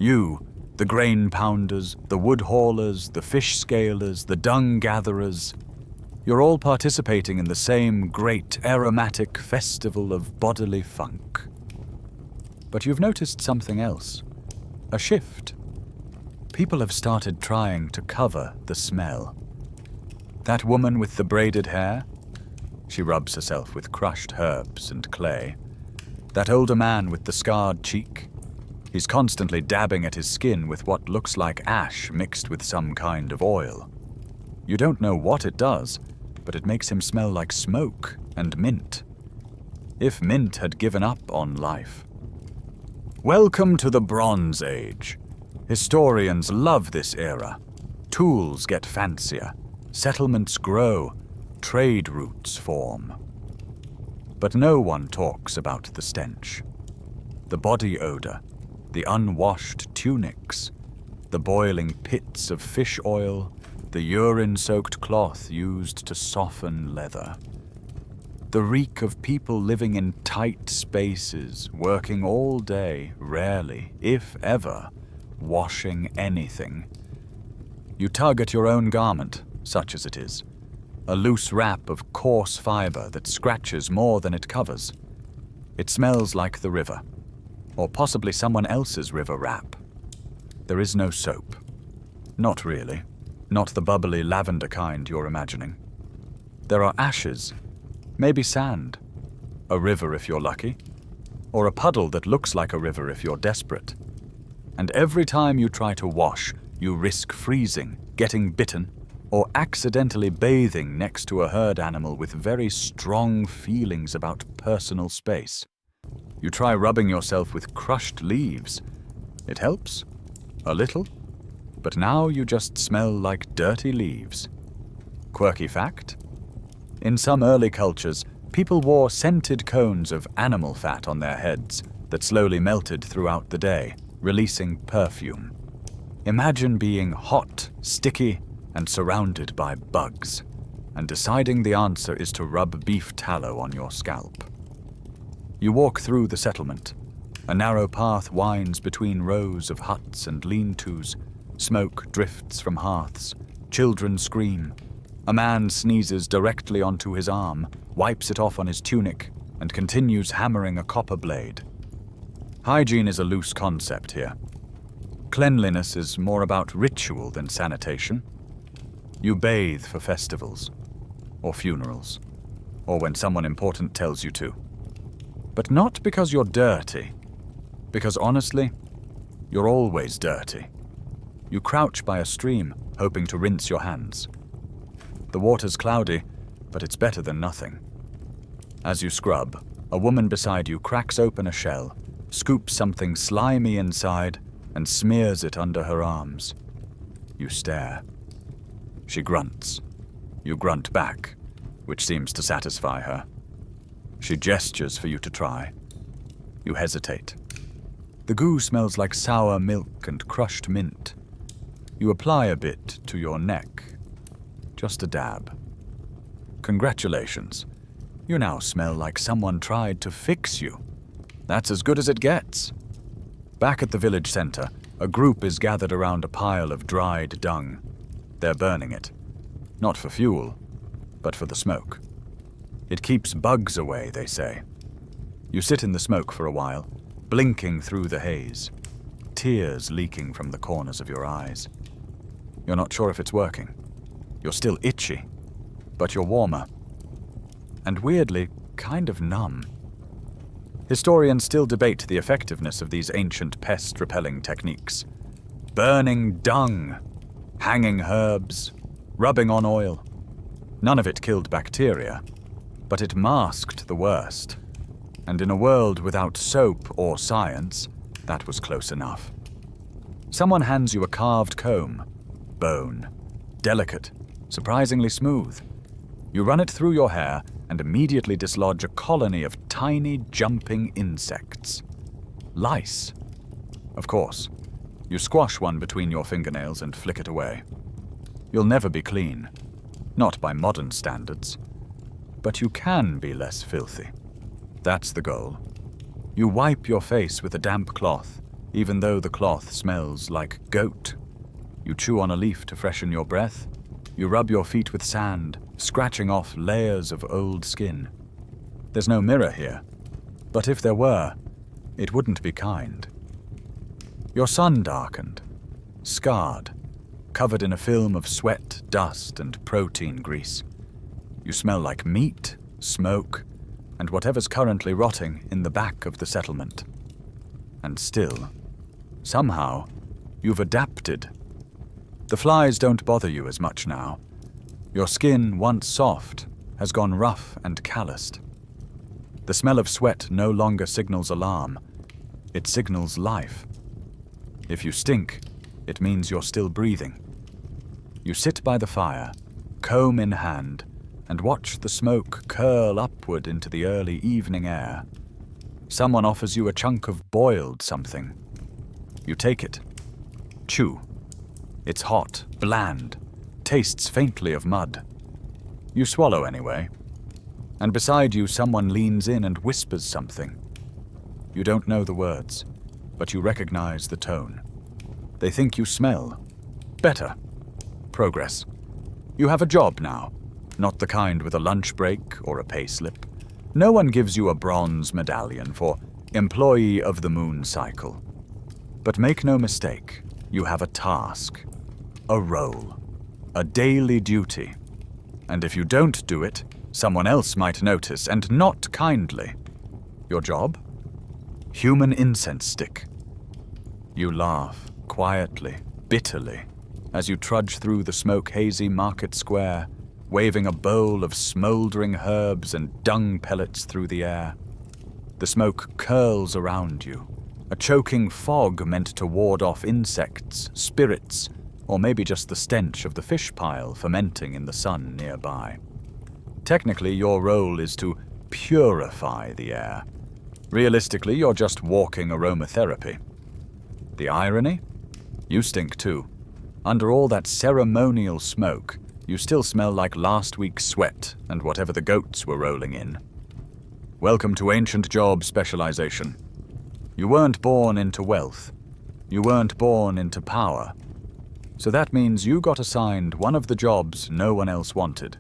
You, the grain pounders, the wood haulers, the fish scalers, the dung gatherers, you're all participating in the same great aromatic festival of bodily funk. But you've noticed something else. A shift. People have started trying to cover the smell. That woman with the braided hair? She rubs herself with crushed herbs and clay. That older man with the scarred cheek? He's constantly dabbing at his skin with what looks like ash mixed with some kind of oil. You don't know what it does, but it makes him smell like smoke and mint. If mint had given up on life. Welcome to the Bronze Age. Historians love this era. Tools get fancier. Settlements grow. Trade routes form. But no one talks about the stench. The body odor. The unwashed tunics, the boiling pits of fish oil, the urine-soaked cloth used to soften leather. The reek of people living in tight spaces, working all day, rarely, if ever, washing anything. You tug at your own garment, such as it is, a loose wrap of coarse fiber that scratches more than it covers. It smells like the river. Or possibly someone else's river wrap. There is no soap. Not really. Not the bubbly lavender kind you're imagining. There are ashes, maybe sand, a river if you're lucky, or a puddle that looks like a river if you're desperate. And every time you try to wash, you risk freezing, getting bitten, or accidentally bathing next to a herd animal with very strong feelings about personal space. You try rubbing yourself with crushed leaves. It helps. A little. But now you just smell like dirty leaves. Quirky fact? In some early cultures, people wore scented cones of animal fat on their heads that slowly melted throughout the day, releasing perfume. Imagine being hot, sticky, and surrounded by bugs, and deciding the answer is to rub beef tallow on your scalp. You walk through the settlement. A narrow path winds between rows of huts and lean-tos. Smoke drifts from hearths. Children scream. A man sneezes directly onto his arm, wipes it off on his tunic, and continues hammering a copper blade. Hygiene is a loose concept here. Cleanliness is more about ritual than sanitation. You bathe for festivals, or funerals, or when someone important tells you to. But not because you're dirty. Because honestly, you're always dirty. You crouch by a stream, hoping to rinse your hands. The water's cloudy, but it's better than nothing. As you scrub, a woman beside you cracks open a shell, scoops something slimy inside, and smears it under her arms. You stare. She grunts. You grunt back, which seems to satisfy her. She gestures for you to try. You hesitate. The goo smells like sour milk and crushed mint. You apply a bit to your neck. Just a dab. Congratulations. You now smell like someone tried to fix you. That's as good as it gets. Back at the village center, a group is gathered around a pile of dried dung. They're burning it. Not for fuel, but for the smoke. It keeps bugs away, they say. You sit in the smoke for a while, blinking through the haze, tears leaking from the corners of your eyes. You're not sure if it's working. You're still itchy, but you're warmer. And weirdly, kind of numb. Historians still debate the effectiveness of these ancient pest-repelling techniques. Burning dung, hanging herbs, rubbing on oil. None of it killed bacteria, but it masked the worst. And in a world without soap or science, that was close enough. Someone hands you a carved comb, bone, delicate, surprisingly smooth. You run it through your hair and immediately dislodge a colony of tiny, jumping insects. Lice. Of course. You squash one between your fingernails and flick it away. You'll never be clean. Not by modern standards. But you can be less filthy. That's the goal. You wipe your face with a damp cloth, even though the cloth smells like goat. You chew on a leaf to freshen your breath. You rub your feet with sand, scratching off layers of old skin. There's no mirror here, but if there were, it wouldn't be kind. Your sun darkened, scarred, covered in a film of sweat, dust, and protein grease. You smell like meat, smoke, and whatever's currently rotting in the back of the settlement. And still, somehow, you've adapted. The flies don't bother you as much now. Your skin, once soft, has gone rough and calloused. The smell of sweat no longer signals alarm. It signals life. If you stink, it means you're still breathing. You sit by the fire, comb in hand, and watch the smoke curl upward into the early evening air. Someone offers you a chunk of boiled something. You take it. Chew. It's hot, bland, tastes faintly of mud. You swallow anyway. And beside you, someone leans in and whispers something. You don't know the words, but you recognize the tone. They think you smell. Better. Progress. You have a job now, not the kind with a lunch break or a pay slip. No one gives you a bronze medallion for Employee of the Moon Cycle. But make no mistake, you have a task, a role, a daily duty. And if you don't do it, someone else might notice, and not kindly. Your job? Human incense stick. You laugh, quietly, bitterly, as you trudge through the smoke-hazy market square, waving a bowl of smoldering herbs and dung pellets through the air. The smoke curls around you, a choking fog meant to ward off insects, spirits, or maybe just the stench of the fish pile fermenting in the sun nearby. Technically, your role is to purify the air. Realistically, you're just walking aromatherapy. The irony? You stink too. Under all that ceremonial smoke, you still smell like last week's sweat and whatever the goats were rolling in. Welcome to ancient job specialization. You weren't born into wealth. You weren't born into power. So that means you got assigned one of the jobs no one else wanted.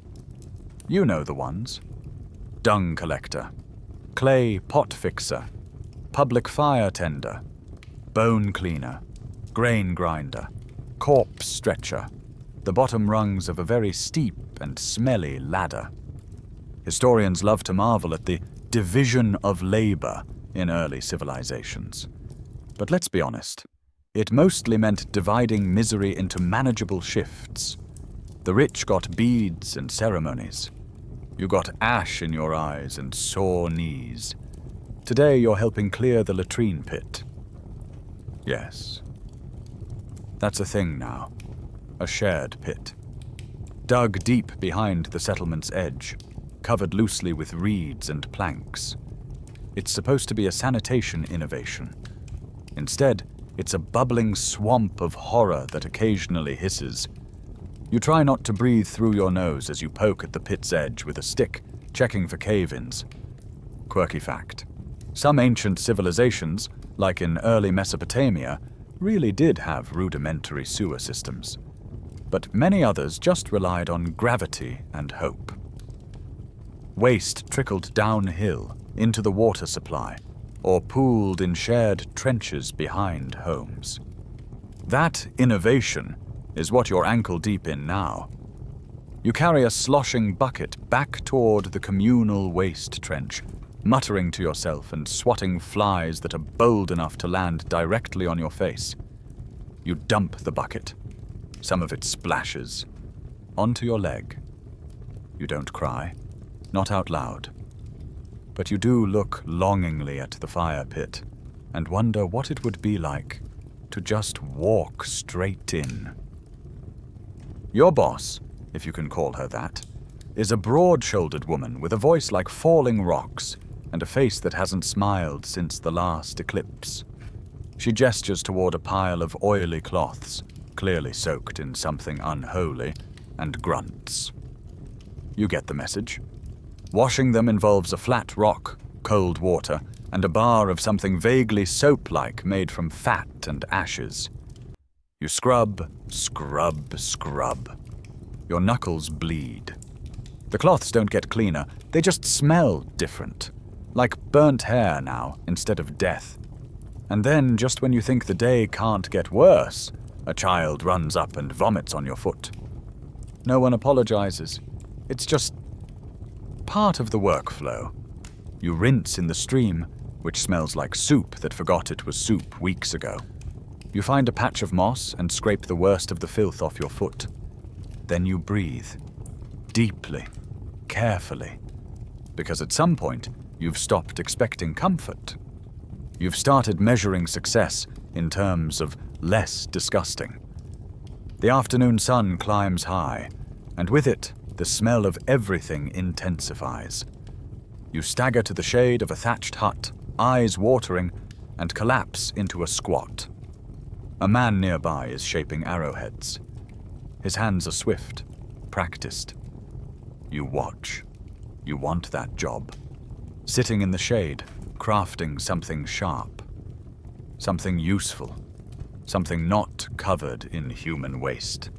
You know the ones. Dung collector, clay pot fixer, public fire tender, bone cleaner, grain grinder, corpse stretcher, the bottom rungs of a very steep and smelly ladder. Historians love to marvel at the division of labor in early civilizations. But let's be honest, it mostly meant dividing misery into manageable shifts. The rich got beads and ceremonies. You got ash in your eyes and sore knees. Today you're helping clear the latrine pit. Yes. That's a thing now. A shared pit. Dug deep behind the settlement's edge, covered loosely with reeds and planks. It's supposed to be a sanitation innovation. Instead, it's a bubbling swamp of horror that occasionally hisses. You try not to breathe through your nose as you poke at the pit's edge with a stick, checking for cave-ins. Quirky fact. Some ancient civilizations, like in early Mesopotamia, really did have rudimentary sewer systems. But many others just relied on gravity and hope. Waste trickled downhill into the water supply, or pooled in shared trenches behind homes. That innovation is what you're ankle-deep in now. You carry a sloshing bucket back toward the communal waste trench, muttering to yourself and swatting flies that are bold enough to land directly on your face. You dump the bucket. Some of it splashes onto your leg. You don't cry, not out loud. But you do look longingly at the fire pit and wonder what it would be like to just walk straight in. Your boss, if you can call her that, is a broad-shouldered woman with a voice like falling rocks and a face that hasn't smiled since the last eclipse. She gestures toward a pile of oily cloths, clearly soaked in something unholy, and grunts. You get the message. Washing them involves a flat rock, cold water, and a bar of something vaguely soap-like made from fat and ashes. You scrub, scrub, scrub. Your knuckles bleed. The cloths don't get cleaner, they just smell different. Like burnt hair now, instead of death. And then, just when you think the day can't get worse, a child runs up and vomits on your foot. No one apologizes. It's just part of the workflow. You rinse in the stream, which smells like soup that forgot it was soup weeks ago. You find a patch of moss and scrape the worst of the filth off your foot. Then you breathe. Deeply. Carefully. Because at some point, you've stopped expecting comfort. You've started measuring success in terms of less disgusting. The afternoon sun climbs high, and with it, the smell of everything intensifies. You stagger to the shade of a thatched hut, eyes watering, and collapse into a squat. A man nearby is shaping arrowheads. His hands are swift, practiced. You watch. You want that job. Sitting in the shade, crafting something sharp. Something useful. Something not covered in human waste.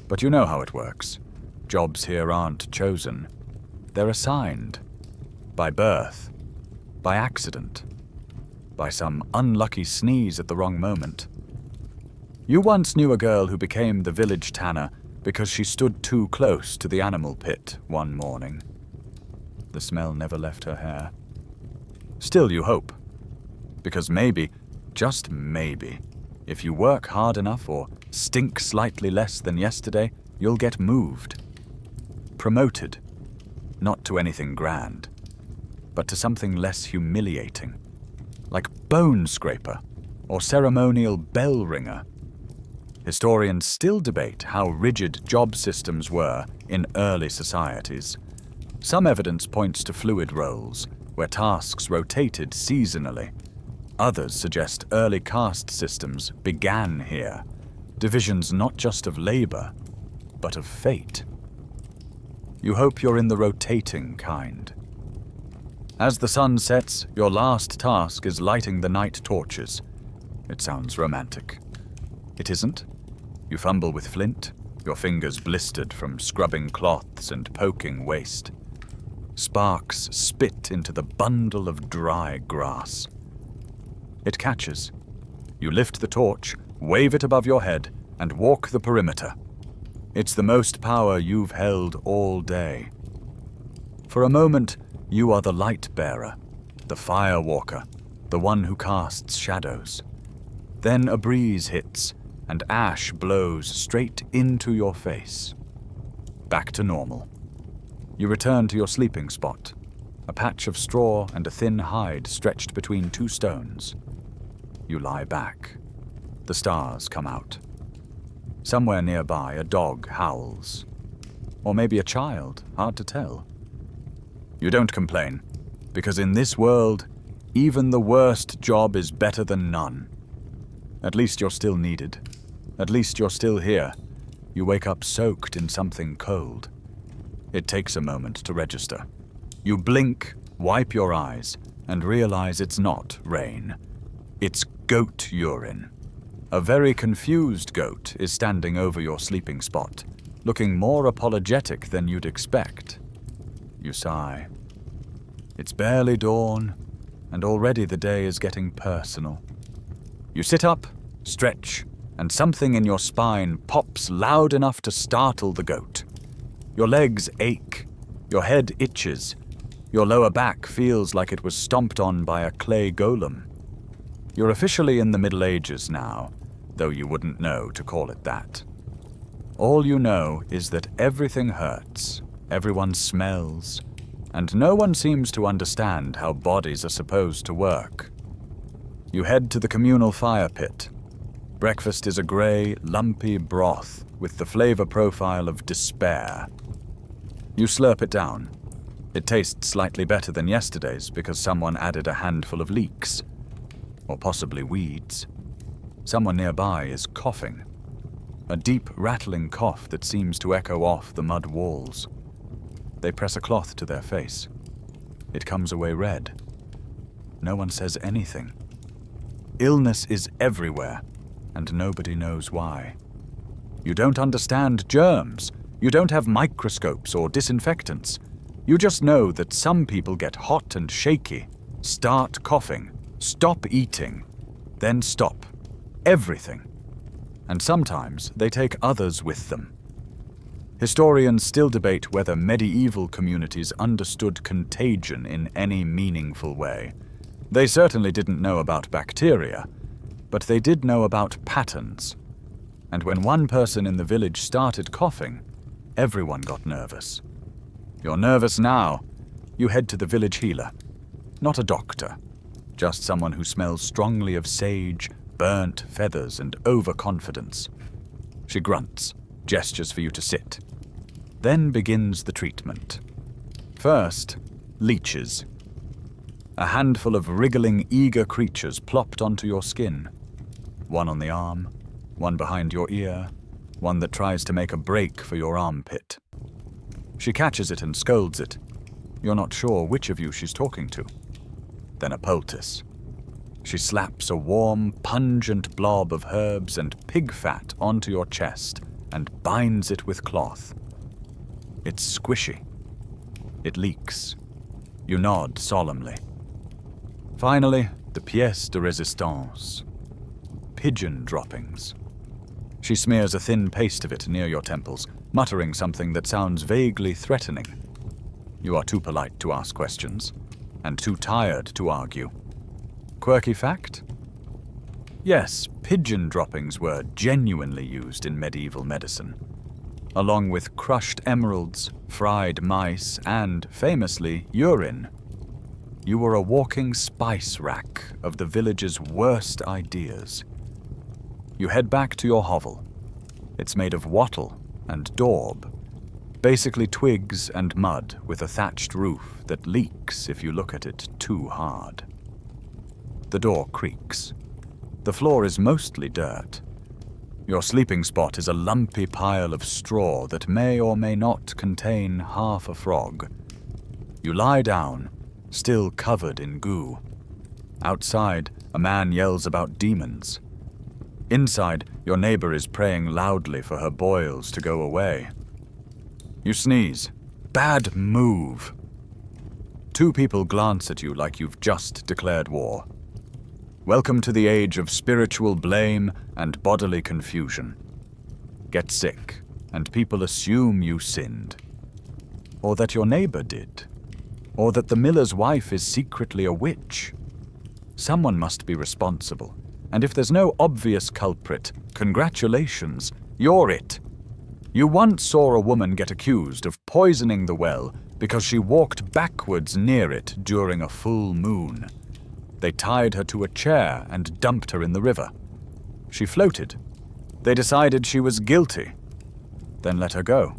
But you know how it works. Jobs here aren't chosen. They're assigned. By birth. By accident. By some unlucky sneeze at the wrong moment. You once knew a girl who became the village tanner because she stood too close to the animal pit one morning. The smell never left her hair. Still you hope. Because maybe, just maybe, if you work hard enough or stink slightly less than yesterday, you'll get moved. Promoted. Not to anything grand, but to something less humiliating. Like bone scraper or ceremonial bell ringer. Historians still debate how rigid job systems were in early societies. Some evidence points to fluid roles, where tasks rotated seasonally. Others suggest early caste systems began here, divisions not just of labor, but of fate. You hope you're in the rotating kind. As the sun sets, your last task is lighting the night torches. It sounds romantic. It isn't. You fumble with flint, your fingers blistered from scrubbing cloths and poking waste. Sparks spit into the bundle of dry grass. It catches. You lift the torch, wave it above your head, and walk the perimeter. It's the most power you've held all day. For a moment, you are the light bearer, the fire walker, the one who casts shadows. Then a breeze hits, and ash blows straight into your face. back to normal. You return to your sleeping spot, a patch of straw and a thin hide stretched between two stones. You lie back. The stars come out. Somewhere nearby, a dog howls. Or maybe a child, hard to tell. You don't complain, because in this world, even the worst job is better than none. At least you're still needed. At least you're still here. You wake up soaked in something cold. It takes a moment to register. You blink, wipe your eyes, and realize it's not rain. It's goat urine. A very confused goat is standing over your sleeping spot, looking more apologetic than you'd expect. You sigh. It's barely dawn, and already the day is getting personal. You sit up, stretch, and something in your spine pops loud enough to startle the goat. Your legs ache, your head itches, your lower back feels like it was stomped on by a clay golem. You're officially in the Middle Ages now, though you wouldn't know to call it that. All you know is that everything hurts, everyone smells, and no one seems to understand how bodies are supposed to work. You head to the communal fire pit. Breakfast is a grey, lumpy broth with the flavor profile of despair. You slurp it down. It tastes slightly better than yesterday's because someone added a handful of leeks. Or possibly weeds. Someone nearby is coughing. A deep, rattling cough that seems to echo off the mud walls. They press a cloth to their face. It comes away red. No one says anything. Illness is everywhere, and nobody knows why. You don't understand germs. You don't have microscopes or disinfectants. You just know that some people get hot and shaky, start coughing, stop eating, then stop. Everything. And sometimes they take others with them. Historians still debate whether medieval communities understood contagion in any meaningful way. They certainly didn't know about bacteria, but they did know about patterns. And when one person in the village started coughing, everyone got nervous. You're nervous now. You head to the village healer. Not a doctor, just someone who smells strongly of sage, burnt feathers, and overconfidence. She grunts, gestures for you to sit. Then begins the treatment. First, leeches. A handful of wriggling, eager creatures plopped onto your skin. One on the arm, one behind your ear, one that tries to make a break for your armpit. She catches it and scolds it. You're not sure which of you she's talking to. Then a poultice. She slaps a warm, pungent blob of herbs and pig fat onto your chest and binds it with cloth. It's squishy. It leaks. You nod solemnly. Finally, the pièce de résistance. Pigeon droppings. She smears a thin paste of it near your temples, muttering something that sounds vaguely threatening. You are too polite to ask questions, and too tired to argue. Quirky fact? Yes, pigeon droppings were genuinely used in medieval medicine, along with crushed emeralds, fried mice, and, famously, urine. You were a walking spice rack of the village's worst ideas. You head back to your hovel. It's made of wattle and daub, basically twigs and mud with a thatched roof that leaks if you look at it too hard. The door creaks. The floor is mostly dirt. Your sleeping spot is a lumpy pile of straw that may or may not contain half a frog. You lie down, still covered in goo. Outside, a man yells about demons. Inside, your neighbor is praying loudly for her boils to go away. You sneeze. Bad move. Two people glance at you like you've just declared war. Welcome to the age of spiritual blame and bodily confusion. Get sick, and people assume you sinned. Or that your neighbor did. Or that the miller's wife is secretly a witch. Someone must be responsible, and if there's no obvious culprit, congratulations, you're it. You once saw a woman get accused of poisoning the well because she walked backwards near it during a full moon. They tied her to a chair and dumped her in the river. She floated. They decided she was guilty, then let her go.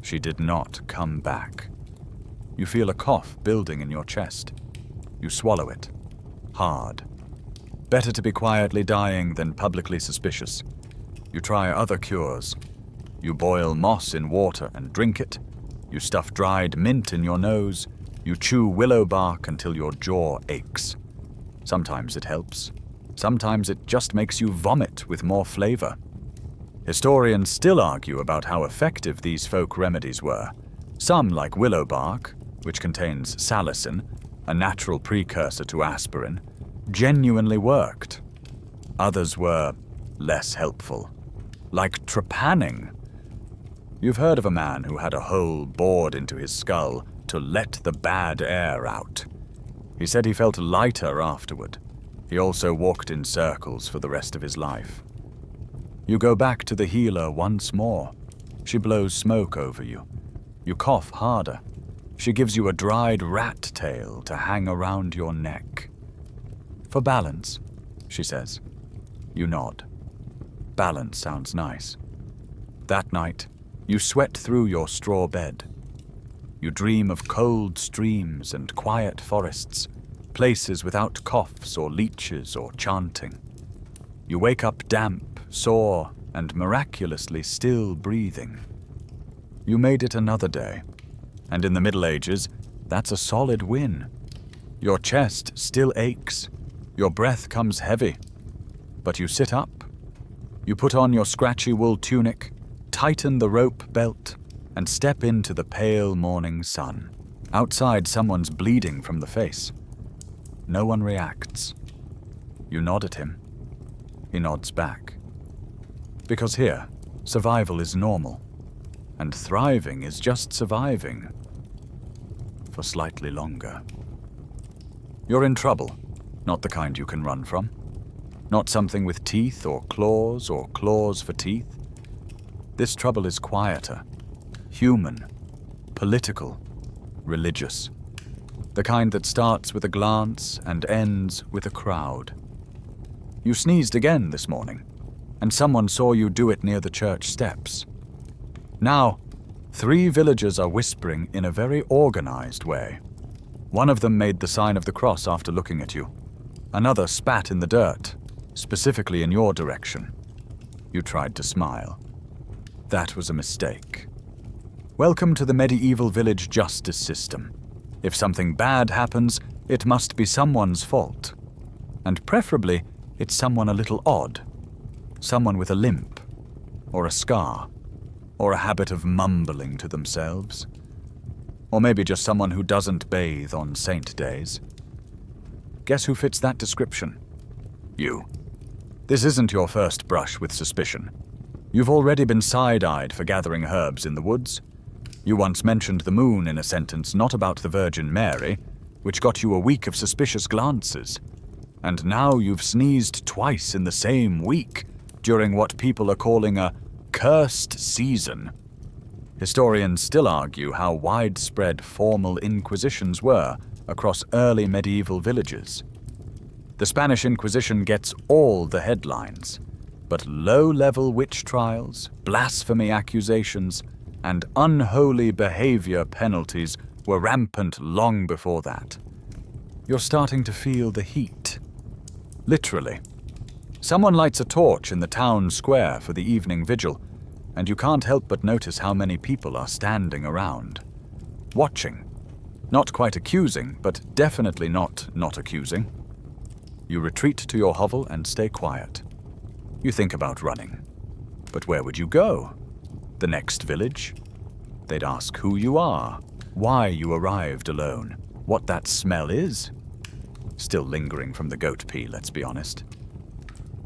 She did not come back. You feel a cough building in your chest. You swallow it. Hard. Better to be quietly dying than publicly suspicious. You try other cures. You boil moss in water and drink it. You stuff dried mint in your nose. You chew willow bark until your jaw aches. Sometimes it helps. Sometimes it just makes you vomit with more flavor. Historians still argue about how effective these folk remedies were. Some, like willow bark, which contains salicin, a natural precursor to aspirin, genuinely worked. Others were less helpful, like trepanning. You've heard of a man who had a hole bored into his skull to let the bad air out. He said he felt lighter afterward. He also walked in circles for the rest of his life. You go back to the healer once more. She blows smoke over you. You cough harder. She gives you a dried rat tail to hang around your neck. For balance, she says. You nod. Balance sounds nice. That night, you sweat through your straw bed. You dream of cold streams and quiet forests, places without coughs or leeches or chanting. You wake up damp, sore, and miraculously still breathing. You made it another day, and in the Middle Ages, that's a solid win. Your chest still aches, your breath comes heavy, but you sit up. You put on your scratchy wool tunic, tighten the rope belt, and step into the pale morning sun. Outside, someone's bleeding from the face. No one reacts. You nod at him. He nods back. Because here, survival is normal, and thriving is just surviving. For slightly longer. You're in trouble, not the kind you can run from. Not something with teeth or claws for teeth. This trouble is quieter, human, political, religious. The kind that starts with a glance and ends with a crowd. You sneezed again this morning, and someone saw you do it near the church steps. Now, 3 villagers are whispering in a very organized way. One of them made the sign of the cross after looking at you. Another spat in the dirt, specifically in your direction. You tried to smile. That was a mistake. Welcome to the medieval village justice system. If something bad happens, it must be someone's fault. And preferably, it's someone a little odd. Someone with a limp, or a scar, or a habit of mumbling to themselves. Or maybe just someone who doesn't bathe on saint days. Guess who fits that description? You. This isn't your first brush with suspicion. You've already been side-eyed for gathering herbs in the woods. You once mentioned the moon in a sentence not about the Virgin Mary, which got you a week of suspicious glances. And now you've sneezed twice in the same week, during what people are calling a cursed season. Historians still argue how widespread formal inquisitions were across early medieval villages. The Spanish Inquisition gets all the headlines, but low-level witch trials, blasphemy accusations, and unholy behavior penalties were rampant long before that. You're starting to feel the heat. Literally. Someone lights a torch in the town square for the evening vigil, and you can't help but notice how many people are standing around. Watching. Not quite accusing, but definitely not accusing. You retreat to your hovel and stay quiet. You think about running. But where would you go? The next village? They'd ask who you are, why you arrived alone, what that smell is. Still lingering from the goat pee, let's be honest.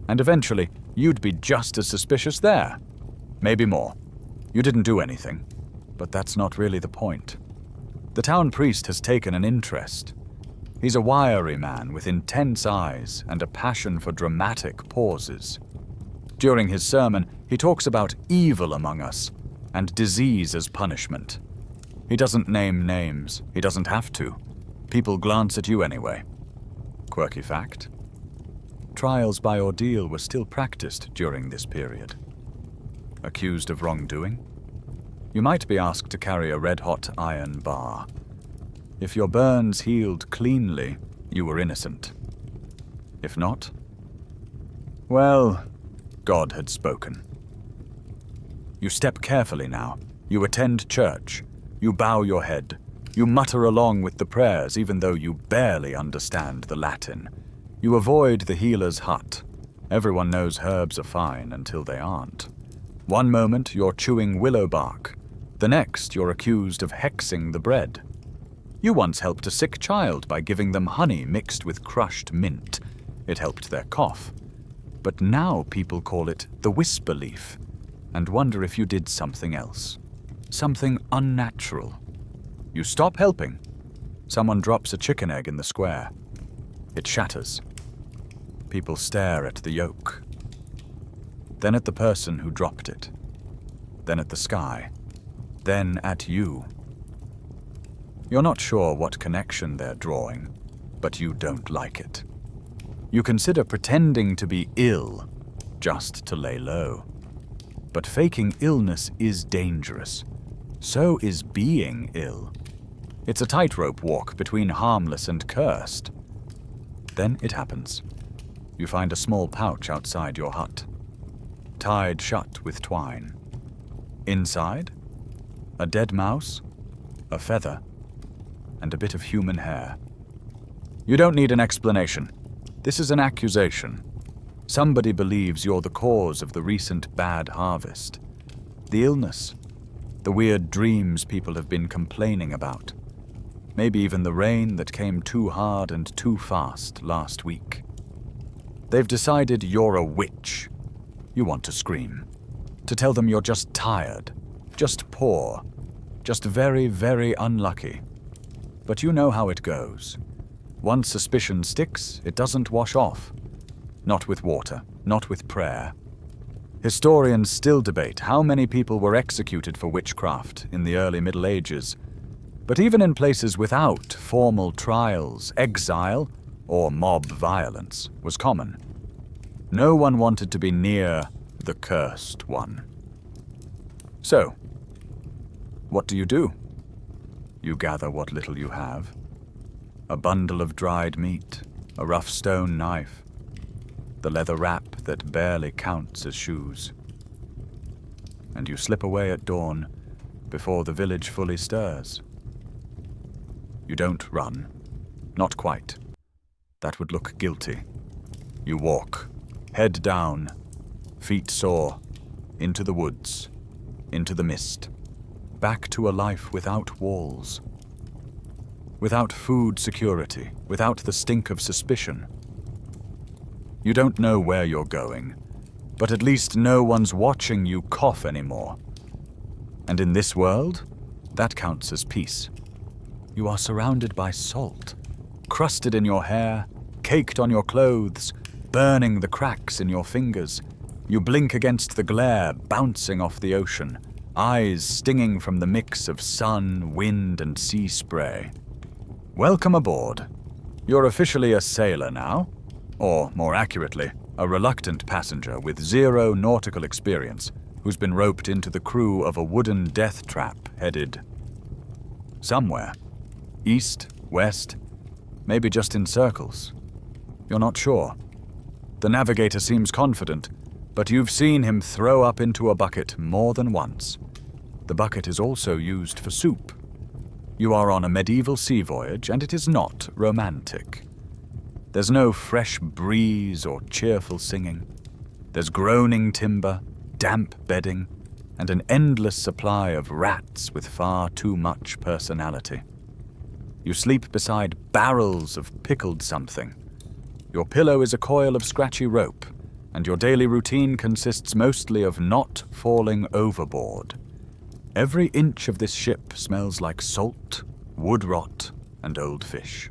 And eventually, you'd be just as suspicious there. Maybe more. You didn't do anything, but that's not really the point. The town priest has taken an interest. He's a wiry man with intense eyes and a passion for dramatic pauses. During his sermon, he talks about evil among us, and disease as punishment. He doesn't name names. He doesn't have to. People glance at you anyway. Quirky fact. Trials by ordeal were still practiced during this period. Accused of wrongdoing? You might be asked to carry a red-hot iron bar. If your burns healed cleanly, you were innocent. If not, well, God had spoken. You step carefully now. You attend church. You bow your head. You mutter along with the prayers even though you barely understand the Latin. You avoid the healer's hut. Everyone knows herbs are fine until they aren't. One moment you're chewing willow bark. The next you're accused of hexing the bread. You once helped a sick child by giving them honey mixed with crushed mint. It helped their cough. But now people call it the whisper leaf and wonder if you did something else. Something unnatural. You stop helping. Someone drops a chicken egg in the square. It shatters. People stare at the yolk. Then at the person who dropped it. Then at the sky. Then at you. You're not sure what connection they're drawing, but you don't like it. You consider pretending to be ill just to lay low. But faking illness is dangerous. So is being ill. It's a tightrope walk between harmless and cursed. Then it happens. You find a small pouch outside your hut, tied shut with twine. Inside, a dead mouse, a feather, and a bit of human hair. You don't need an explanation. This is an accusation. Somebody believes you're the cause of the recent bad harvest. The illness. The weird dreams people have been complaining about. Maybe even the rain that came too hard and too fast last week. They've decided you're a witch. You want to scream. To tell them you're just tired. Just poor. Just very, very unlucky. But you know how it goes. Once suspicion sticks, it doesn't wash off. Not with water, not with prayer. Historians still debate how many people were executed for witchcraft in the early Middle Ages. But even in places without formal trials, exile or mob violence was common. No one wanted to be near the cursed one. So, what do? You gather what little you have. A bundle of dried meat, a rough stone knife, the leather wrap that barely counts as shoes. And you slip away at dawn before the village fully stirs. You don't run. Not quite. That would look guilty. You walk, head down, feet sore, into the woods, into the mist, back to a life without walls. Without food security, without the stink of suspicion. You don't know where you're going, but at least no one's watching you cough anymore. And in this world, that counts as peace. You are surrounded by salt, crusted in your hair, caked on your clothes, burning the cracks in your fingers. You blink against the glare bouncing off the ocean, eyes stinging from the mix of sun, wind, and sea spray. Welcome aboard. You're officially a sailor now, or more accurately, a reluctant passenger with 0 nautical experience who's been roped into the crew of a wooden death trap headed somewhere. East, west, maybe just in circles. You're not sure. The navigator seems confident, but you've seen him throw up into a bucket more than once. The bucket is also used for soup. You are on a medieval sea voyage, and it is not romantic. There's no fresh breeze or cheerful singing. There's groaning timber, damp bedding, and an endless supply of rats with far too much personality. You sleep beside barrels of pickled something. Your pillow is a coil of scratchy rope, and your daily routine consists mostly of not falling overboard. Every inch of this ship smells like salt, wood rot, and old fish.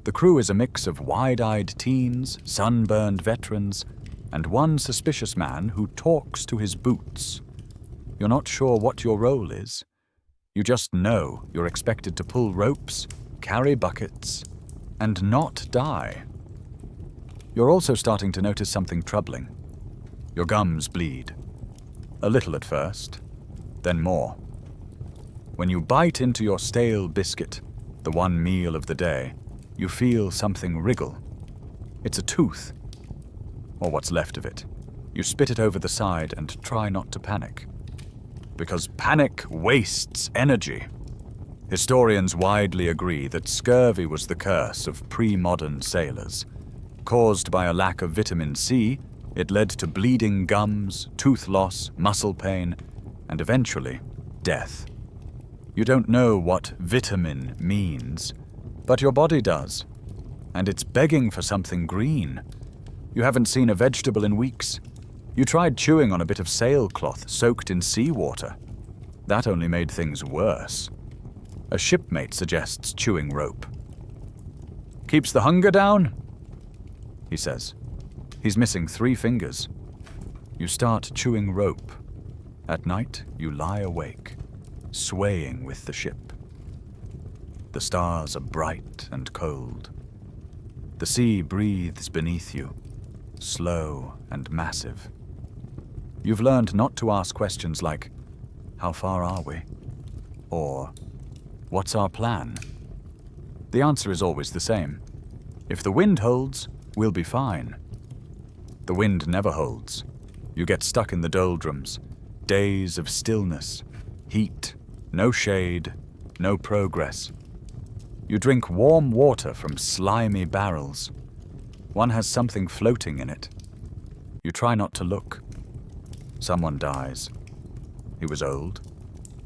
The crew is a mix of wide-eyed teens, sunburned veterans, and one suspicious man who talks to his boots. You're not sure what your role is. You just know you're expected to pull ropes, carry buckets, and not die. You're also starting to notice something troubling. Your gums bleed. A little at first, then more. When you bite into your stale biscuit, the one meal of the day, you feel something wriggle. It's a tooth, or what's left of it. You spit it over the side and try not to panic. Because panic wastes energy. Historians widely agree that scurvy was the curse of pre-modern sailors. Caused by a lack of vitamin C, it led to bleeding gums, tooth loss, muscle pain, and eventually, death. You don't know what vitamin means, but your body does, and it's begging for something green. You haven't seen a vegetable in weeks. You tried chewing on a bit of sailcloth soaked in seawater. That only made things worse. A shipmate suggests chewing rope. "Keeps the hunger down," he says. He's missing 3 fingers. You start chewing rope. At night, you lie awake, swaying with the ship. The stars are bright and cold. The sea breathes beneath you, slow and massive. You've learned not to ask questions like, "How far are we?" or "What's our plan?" The answer is always the same. If the wind holds, we'll be fine. The wind never holds. You get stuck in the doldrums, days of stillness, heat, no shade, no progress. You drink warm water from slimy barrels. One has something floating in it. You try not to look. Someone dies. He was old,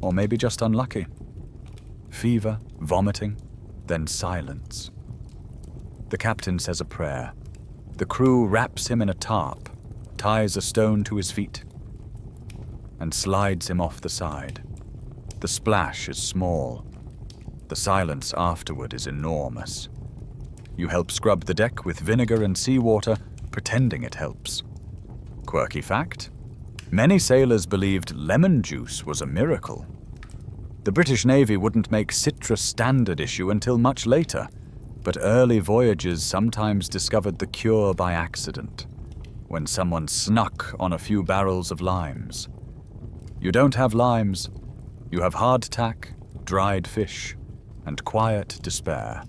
or maybe just unlucky. Fever, vomiting, then silence. The captain says a prayer. The crew wraps him in a tarp, ties a stone to his feet, and slides him off the side. The splash is small. The silence afterward is enormous. You help scrub the deck with vinegar and seawater, pretending it helps. Quirky fact: many sailors believed lemon juice was a miracle. The British Navy wouldn't make citrus standard issue until much later, but early voyages sometimes discovered the cure by accident, when someone snuck on a few barrels of limes. You don't have limes. You have hardtack, dried fish, and quiet despair.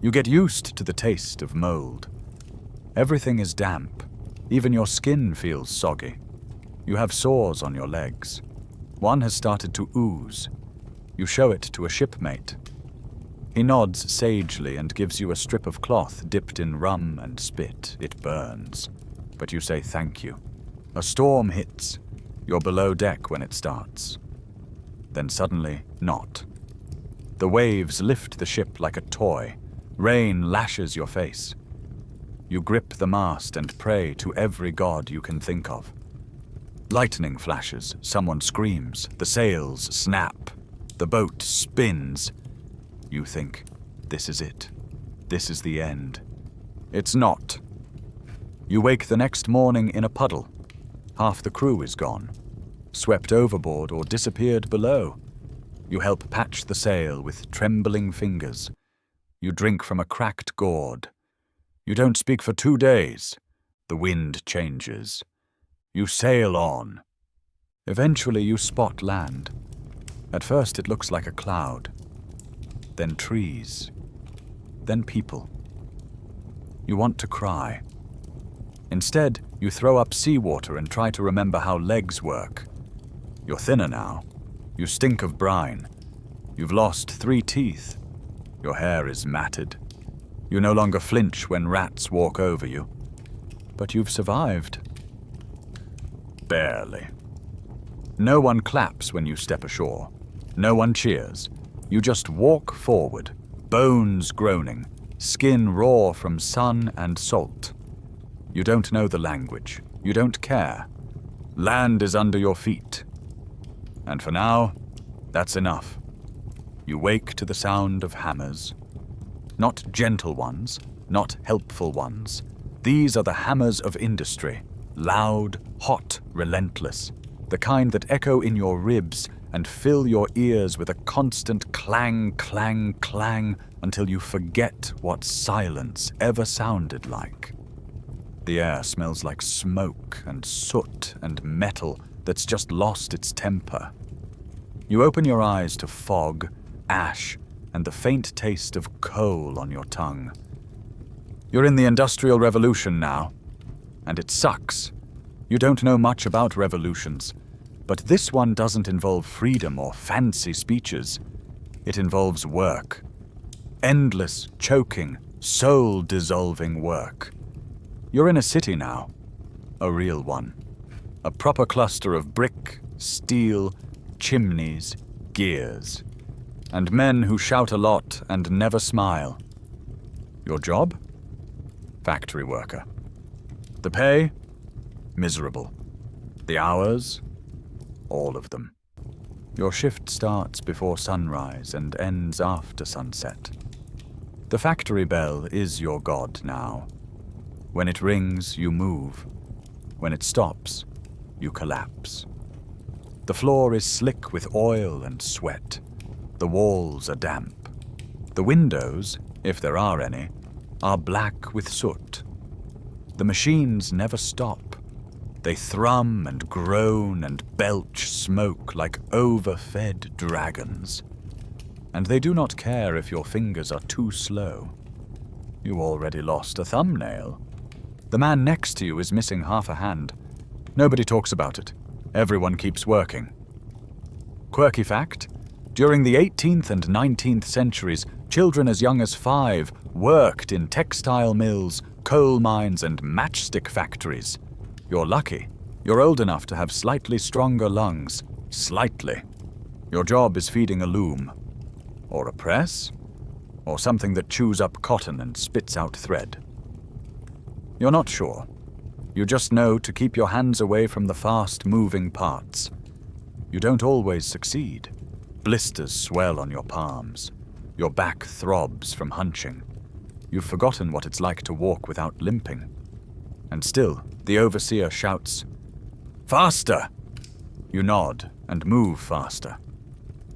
You get used to the taste of mold. Everything is damp. Even your skin feels soggy. You have sores on your legs. One has started to ooze. You show it to a shipmate. He nods sagely and gives you a strip of cloth dipped in rum and spit. It burns, but you say thank you. A storm hits. You're below deck when it starts. Then suddenly, not. The waves lift the ship like a toy. Rain lashes your face. You grip the mast and pray to every god you can think of. Lightning flashes, someone screams, the sails snap, the boat spins. You think, this is it. This is the end. It's not. You wake the next morning in a puddle. Half the crew is gone, swept overboard or disappeared below. You help patch the sail with trembling fingers. You drink from a cracked gourd. You don't speak for 2 days. The wind changes. You sail on. Eventually you spot land. At first it looks like a cloud. Then trees. Then people. You want to cry. Instead, you throw up seawater and try to remember how legs work. You're thinner now. You stink of brine. You've lost 3 teeth. Your hair is matted. You no longer flinch when rats walk over you. But you've survived. Barely. No one claps when you step ashore. No one cheers. You just walk forward, bones groaning, skin raw from sun and salt. You don't know the language. You don't care. Land is under your feet. And for now, that's enough. You wake to the sound of hammers. Not gentle ones, not helpful ones. These are the hammers of industry. Loud, hot, relentless. the kind that echo in your ribs and fill your ears with a constant clang, clang, clang until you forget what silence ever sounded like. The air smells like smoke and soot and metal that's just lost its temper. You open your eyes to fog, ash, and the faint taste of coal on your tongue. You're in the Industrial Revolution now, and it sucks. You don't know much about revolutions, but this one doesn't involve freedom or fancy speeches. It involves work. Endless, choking, soul-dissolving work. You're in a city now, a real one. A proper cluster of brick, steel, chimneys, gears, and men who shout a lot and never smile. Your job? Factory worker. The pay? Miserable. The hours? All of them. Your shift starts before sunrise and ends after sunset. The factory bell is your god now. When it rings, you move. When it stops, you collapse. The floor is slick with oil and sweat. The walls are damp. The windows, if there are any, are black with soot. The machines never stop. They thrum and groan and belch smoke like overfed dragons. And they do not care if your fingers are too slow. You already lost a thumbnail. The man next to you is missing half a hand. Nobody talks about it. Everyone keeps working. Quirky fact: during the 18th and 19th centuries, children as young as 5 worked in textile mills, coal mines, and matchstick factories. You're lucky. You're old enough to have slightly stronger lungs. Slightly. Your job is feeding a loom. Or a press. Or something that chews up cotton and spits out thread. You're not sure. You just know to keep your hands away from the fast-moving parts. You don't always succeed. Blisters swell on your palms. Your back throbs from hunching. You've forgotten what it's like to walk without limping. And still, the overseer shouts, "Faster!" You nod and move faster.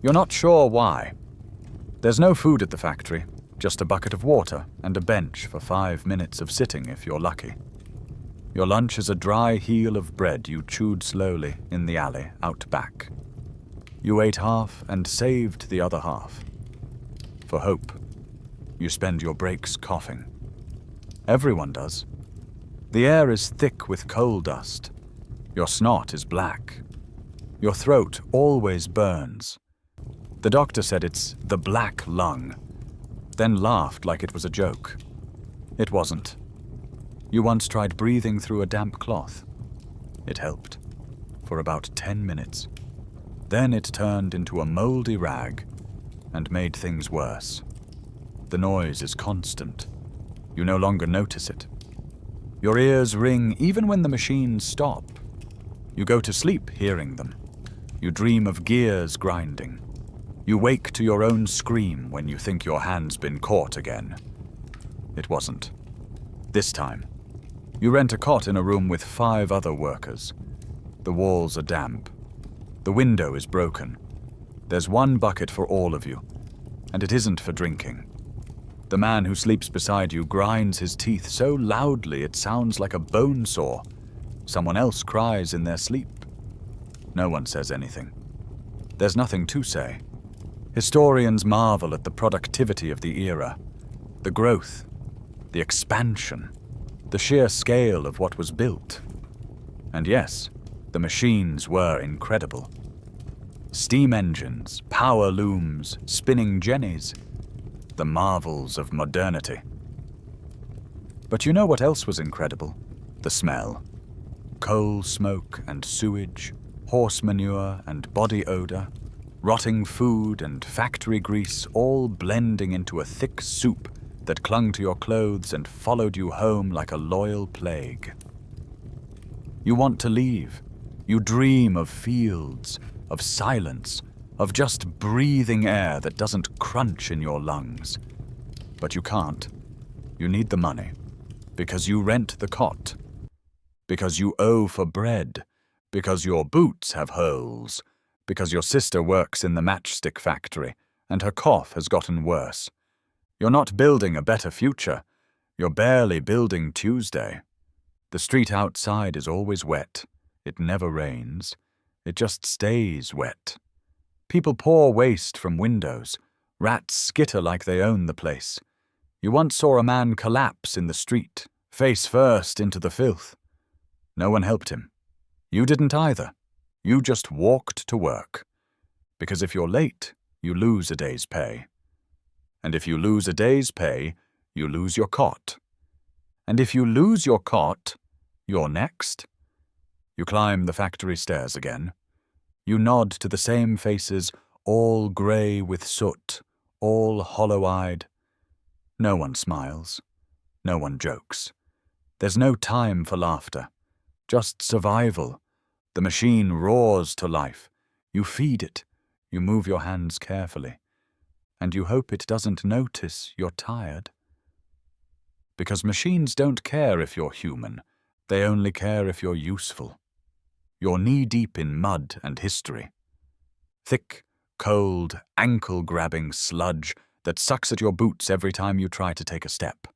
You're not sure why. There's no food at the factory, just a bucket of water and a bench for 5 minutes of sitting if you're lucky. Your lunch is a dry heel of bread you chewed slowly in the alley out back. You ate half and saved the other half. For hope. You spend your breaks coughing. Everyone does. The air is thick with coal dust. Your snot is black. Your throat always burns. The doctor said it's the black lung, then laughed like it was a joke. It wasn't. You once tried breathing through a damp cloth. It helped. For about 10 minutes. Then it turned into a moldy rag and made things worse. The noise is constant. You no longer notice it. Your ears ring even when the machines stop. You go to sleep hearing them. You dream of gears grinding. You wake to your own scream when you think your hand's been caught again. It wasn't. This time. You rent a cot in a room with 5 other workers. The walls are damp. The window is broken. There's 1 bucket for all of you, and it isn't for drinking. The man who sleeps beside you grinds his teeth so loudly it sounds like a bone saw. Someone else cries in their sleep. No one says anything. There's nothing to say. Historians marvel at the productivity of the era, the growth, the expansion, the sheer scale of what was built. And yes, the machines were incredible. Steam engines, power looms, spinning jennies, the marvels of modernity. But you know what else was incredible? The smell. Coal smoke and sewage, horse manure and body odor, rotting food and factory grease all blending into a thick soup that clung to your clothes and followed you home like a loyal plague. You want to leave. You dream of fields, of silence, of just breathing air that doesn't crunch in your lungs. But you can't. You need the money. Because you rent the cot. Because you owe for bread. because your boots have holes, because your sister works in the matchstick factory and her cough has gotten worse. You're not building a better future. You're barely building Tuesday. The street outside is always wet. It never rains. It just stays wet. People pour waste from windows. Rats skitter like they own the place. You once saw a man collapse in the street, face first into the filth. No one helped him. You didn't either. You just walked to work. Because if you're late, you lose a day's pay. And if you lose a day's pay, you lose your cot. And if you lose your cot, you're next. You climb the factory stairs again. You nod to the same faces, all grey with soot, all hollow-eyed. No one smiles. No one jokes. There's no time for laughter. Just survival. The machine roars to life. You feed it. You move your hands carefully. And you hope it doesn't notice you're tired. Because machines don't care if you're human. They only care if you're useful. You're knee-deep in mud and history. Thick, cold, ankle-grabbing sludge that sucks at your boots every time you try to take a step.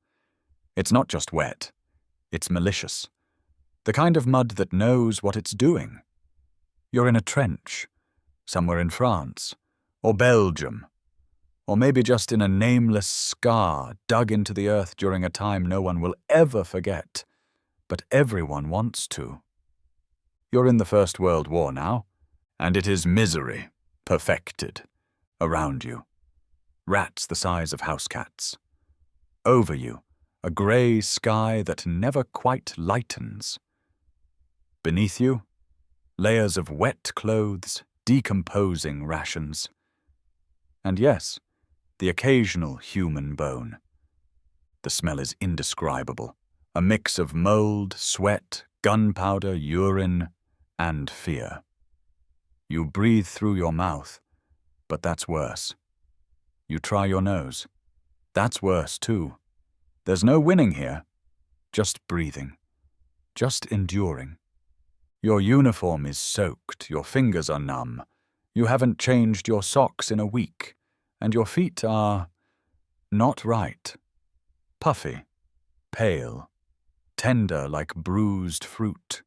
It's not just wet. It's malicious. The kind of mud that knows what it's doing. You're in a trench, somewhere in France, or Belgium, or maybe just in a nameless scar dug into the earth during a time no one will ever forget, but everyone wants to. You're in the First World War now, and it is misery, perfected, around you. Rats the size of house cats. Over you, a grey sky that never quite lightens. Beneath you, layers of wet clothes, decomposing rations. And yes, the occasional human bone. The smell is indescribable, a mix of mold, sweat, gunpowder, urine, and fear. You breathe through your mouth, but that's worse. You try your nose. That's worse too. There's no winning here, just breathing, just enduring. Your uniform is soaked, your fingers are numb, you haven't changed your socks in a week, and your feet are not right. Puffy, pale, tender like bruised fruit.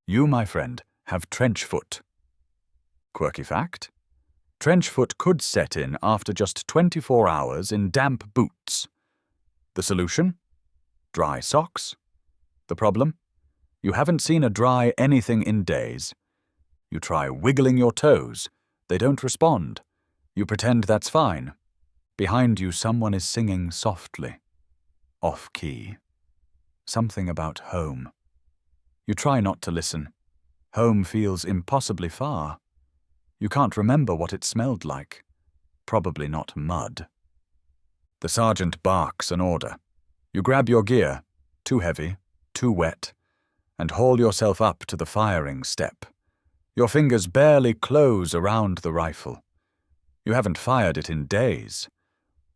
You, my friend, have trench foot. Quirky fact? Trench foot could set in after just 24 hours in damp boots. The solution? Dry socks. The problem? You haven't seen a dry anything in days. You try wiggling your toes. They don't respond. You pretend that's fine. Behind you, someone is singing softly. Off-key. Something about home. You try not to listen. Home feels impossibly far. You can't remember what it smelled like. Probably not mud. The sergeant barks an order. You grab your gear, too heavy, too wet, and haul yourself up to the firing step. Your fingers barely close around the rifle. You haven't fired it in days,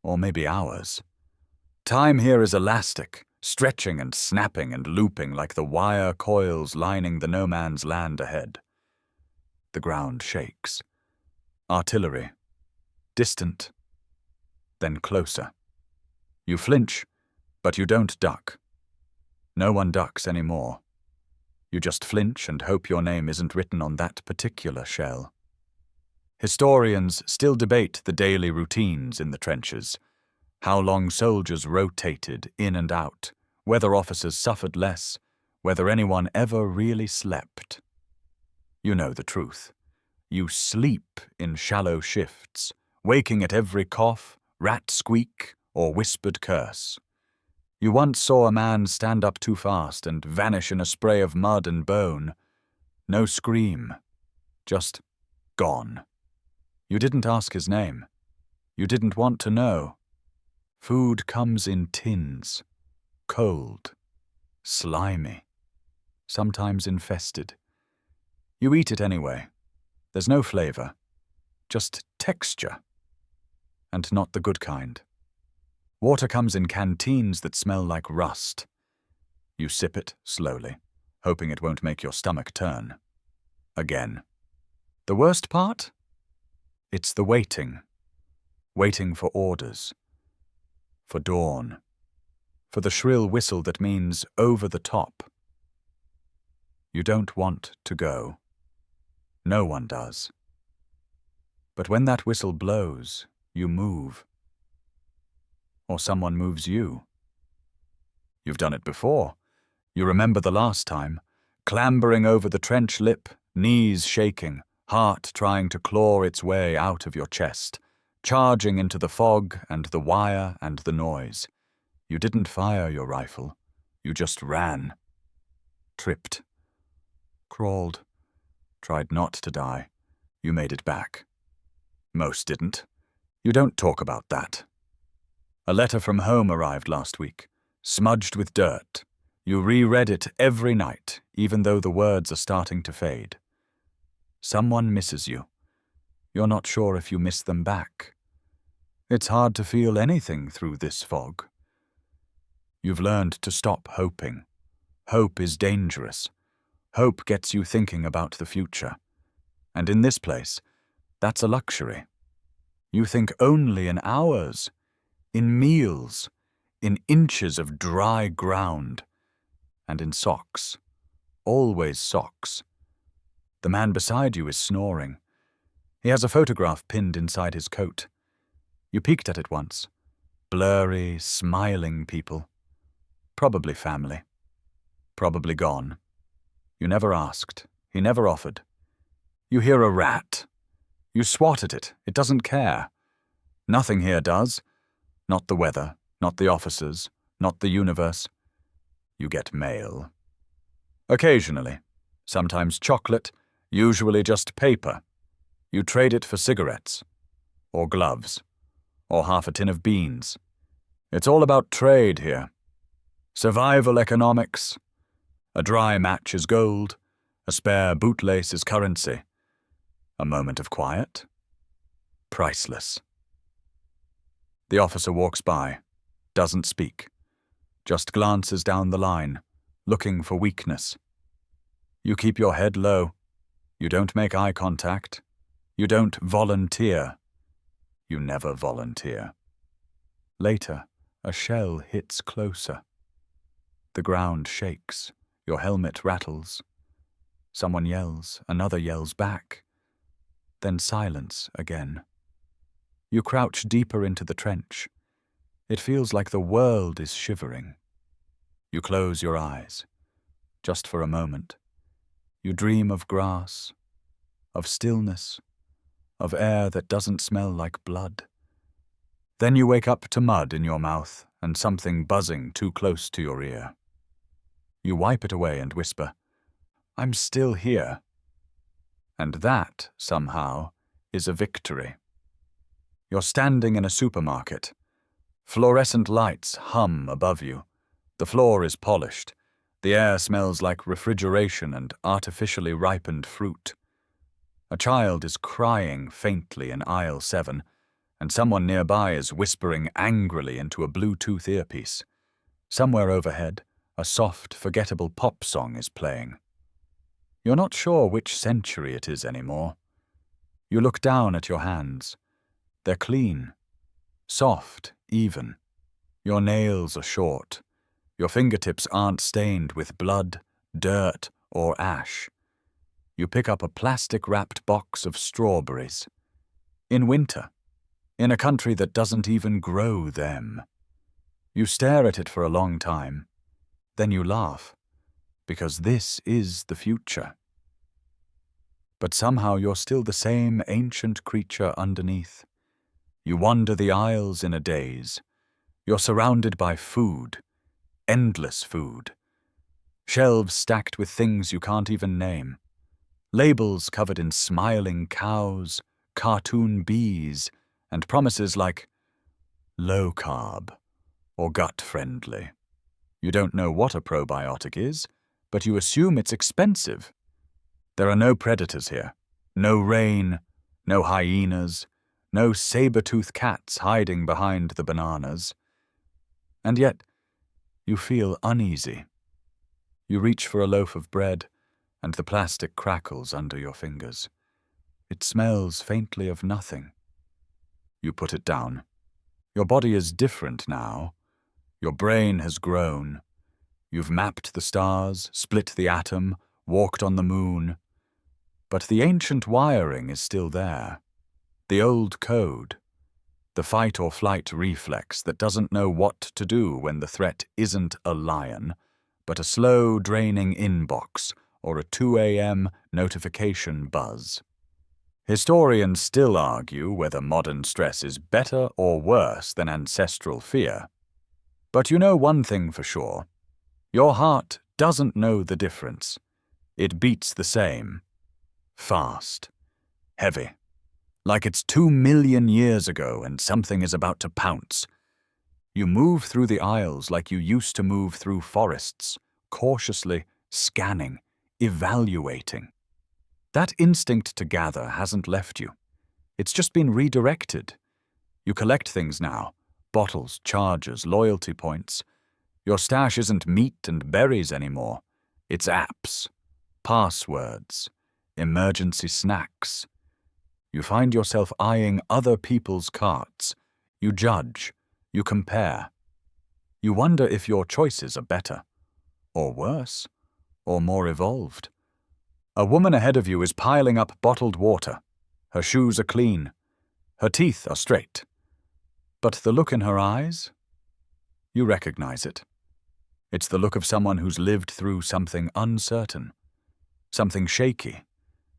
or maybe hours. Time here is elastic, stretching and snapping and looping like the wire coils lining the no-man's land ahead. The ground shakes. Artillery. Distant. Then closer. You flinch, but you don't duck. No one ducks anymore. You just flinch and hope your name isn't written on that particular shell. Historians still debate the daily routines in the trenches, how long soldiers rotated in and out, whether officers suffered less, whether anyone ever really slept. You know the truth. You sleep in shallow shifts, waking at every cough, rat squeak, or whispered curse. You once saw a man stand up too fast and vanish in a spray of mud and bone. No scream, just gone. You didn't ask his name. You didn't want to know. Food comes in tins, cold, slimy, sometimes infested. You eat it anyway. There's no flavor, just texture, and not the good kind. Water comes in canteens that smell like rust. You sip it slowly, hoping it won't make your stomach turn. again. The worst part? It's the waiting. Waiting for orders. For dawn. For the shrill whistle that means over the top. You don't want to go. No one does. But when that whistle blows, you move. Or someone moves you. You've done it before. You remember the last time, clambering over the trench lip, knees shaking, heart trying to claw its way out of your chest, charging into the fog and the wire and the noise. You didn't fire your rifle. You just ran. Tripped. Crawled. Tried not to die. You made it back. Most didn't. You don't talk about that. A letter from home arrived last week, smudged with dirt. You reread it every night, even though the words are starting to fade. Someone misses you. You're not sure if you miss them back. It's hard to feel anything through this fog. You've learned to stop hoping. Hope is dangerous. Hope gets you thinking about the future. And in this place, that's a luxury. You think only in hours, in meals, in inches of dry ground, and in socks. Always socks. The man beside you is snoring. He has a photograph pinned inside his coat. You peeked at it once. Blurry, smiling people. Probably family. Probably gone. You never asked. He never offered. You hear a rat. You swat at it. It doesn't care. Nothing here does. Not the weather, not the officers, not the universe. You get mail. Occasionally. Sometimes chocolate, usually just paper. You trade it for cigarettes. Or gloves. Or half a tin of beans. It's all about trade here. Survival economics. A dry match is gold. A spare bootlace is currency. A moment of quiet. Priceless. The officer walks by, doesn't speak, just glances down the line, looking for weakness. You keep your head low. You don't make eye contact. You don't volunteer. You never volunteer. Later, a shell hits closer. The ground shakes. Your helmet rattles. Someone yells, another yells back. Then silence again. You crouch deeper into the trench. It feels like the world is shivering. You close your eyes, just for a moment. You dream of grass, of stillness, of air that doesn't smell like blood. Then you wake up to mud in your mouth and something buzzing too close to your ear. You wipe it away and whisper, "I'm still here." And that, somehow, is a victory. You're standing in a supermarket. Fluorescent lights hum above you. The floor is polished. The air smells like refrigeration and artificially ripened fruit. A child is crying faintly in aisle 7, and someone nearby is whispering angrily into a Bluetooth earpiece. Somewhere overhead, a soft, forgettable pop song is playing. You're not sure which century it is anymore. You look down at your hands. They're clean, soft, even. Your nails are short. Your fingertips aren't stained with blood, dirt, or ash. You pick up a plastic-wrapped box of strawberries. In winter, in a country that doesn't even grow them. You stare at it for a long time. Then you laugh, because this is the future. But somehow you're still the same ancient creature underneath. You wander the aisles in a daze. You're surrounded by food, endless food. Shelves stacked with things you can't even name. Labels covered in smiling cows, cartoon bees, and promises like low carb or gut friendly. You don't know what a probiotic is, but you assume it's expensive. There are no predators here. No rain, no hyenas, no sabre-toothed cats hiding behind the bananas. And yet, you feel uneasy. You reach for a loaf of bread, and the plastic crackles under your fingers. It smells faintly of nothing. You put it down. Your body is different now. Your brain has grown. You've mapped the stars, split the atom, walked on the moon. But the ancient wiring is still there. The old code. The fight-or-flight reflex that doesn't know what to do when the threat isn't a lion, but a slow, draining inbox or a 2 a.m. notification buzz. Historians still argue whether modern stress is better or worse than ancestral fear. But you know one thing for sure. Your heart doesn't know the difference. It beats the same. Fast. Heavy. Like it's 2 million years ago and something is about to pounce. You move through the aisles like you used to move through forests, cautiously scanning, evaluating. That instinct to gather hasn't left you. It's just been redirected. You collect things now, bottles, chargers, loyalty points. Your stash isn't meat and berries anymore. It's apps, passwords, emergency snacks. You find yourself eyeing other people's carts. You judge. You compare. You wonder if your choices are better, or worse, or more evolved. A woman ahead of you is piling up bottled water. Her shoes are clean. Her teeth are straight. But the look in her eyes? You recognize it. It's the look of someone who's lived through something uncertain, something shaky,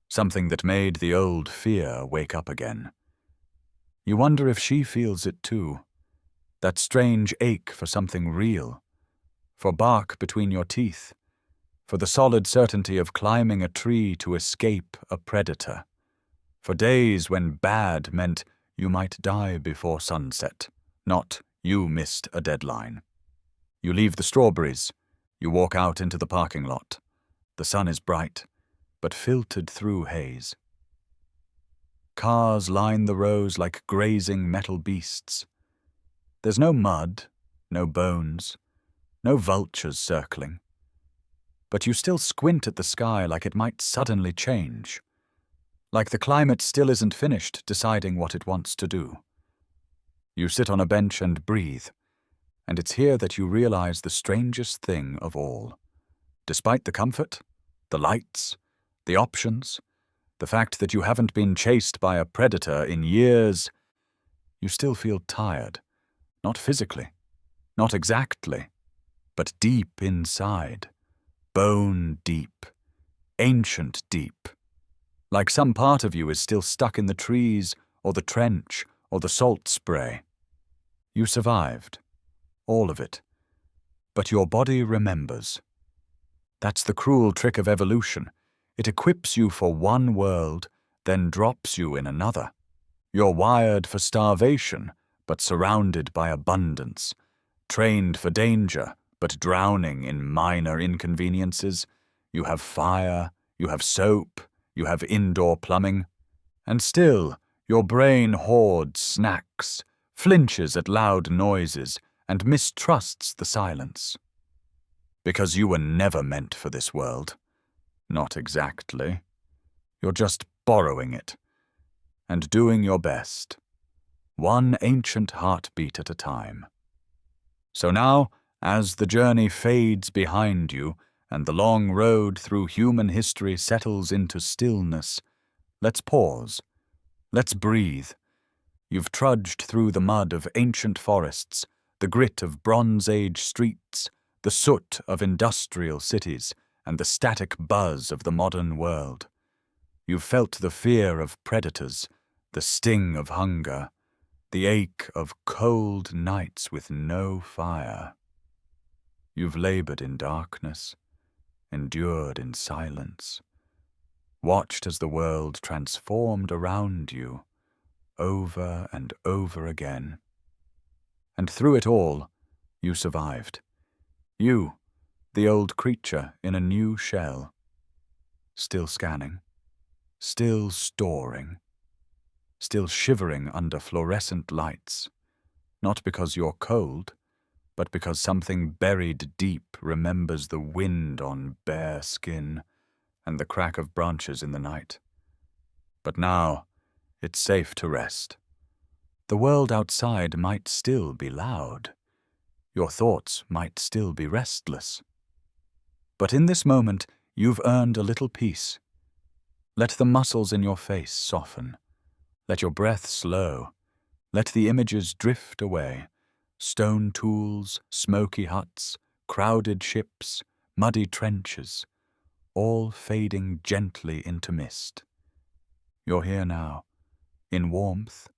something that made the old fear wake up again. You wonder if she feels it too, that strange ache for something real, for bark between your teeth, for the solid certainty of climbing a tree to escape a predator, for days when bad meant you might die before sunset, not you missed a deadline. You leave the strawberries, you walk out into the parking lot. The sun is bright, but filtered through haze. Cars line the rows like grazing metal beasts. There's no mud, no bones, no vultures circling. But you still squint at the sky like it might suddenly change, like the climate still isn't finished deciding what it wants to do. You sit on a bench and breathe, and it's here that you realize the strangest thing of all. Despite the comfort, the lights, the options, the fact that you haven't been chased by a predator in years, you still feel tired. Not physically, not exactly, but deep inside. Bone deep, ancient deep. Like some part of you is still stuck in the trees or the trench or the salt spray. You survived. All of it. But your body remembers. That's the cruel trick of evolution. It equips you for one world, then drops you in another. You're wired for starvation, but surrounded by abundance. Trained for danger, but drowning in minor inconveniences. You have fire, you have soap, you have indoor plumbing. And still, your brain hoards snacks, flinches at loud noises, and mistrusts the silence. Because you were never meant for this world. Not exactly. You're just borrowing it, and doing your best, one ancient heartbeat at a time. So now, as the journey fades behind you, and the long road through human history settles into stillness, let's pause. Let's breathe. You've trudged through the mud of ancient forests, the grit of Bronze Age streets, the soot of industrial cities, and the static buzz of the modern world. You've felt the fear of predators, the sting of hunger, the ache of cold nights with no fire. You've labored in darkness, endured in silence, watched as the world transformed around you, over and over again. And through it all, you survived. You, the old creature in a new shell. Still scanning, still storing, still shivering under fluorescent lights, not because you're cold, but because something buried deep remembers the wind on bare skin, and the crack of branches in the night. But now, it's safe to rest. The world outside might still be loud. Your thoughts might still be restless. But in this moment, you've earned a little peace. Let the muscles in your face soften. Let your breath slow. Let the images drift away. Stone tools, smoky huts, crowded ships, muddy trenches, all fading gently into mist. You're here now, in warmth,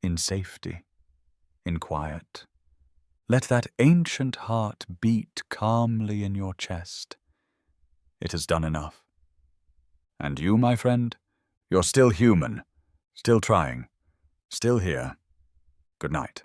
in safety, in quiet. Let that ancient heart beat calmly in your chest. It has done enough. And you, my friend, you're still human, still trying, still here. Good night.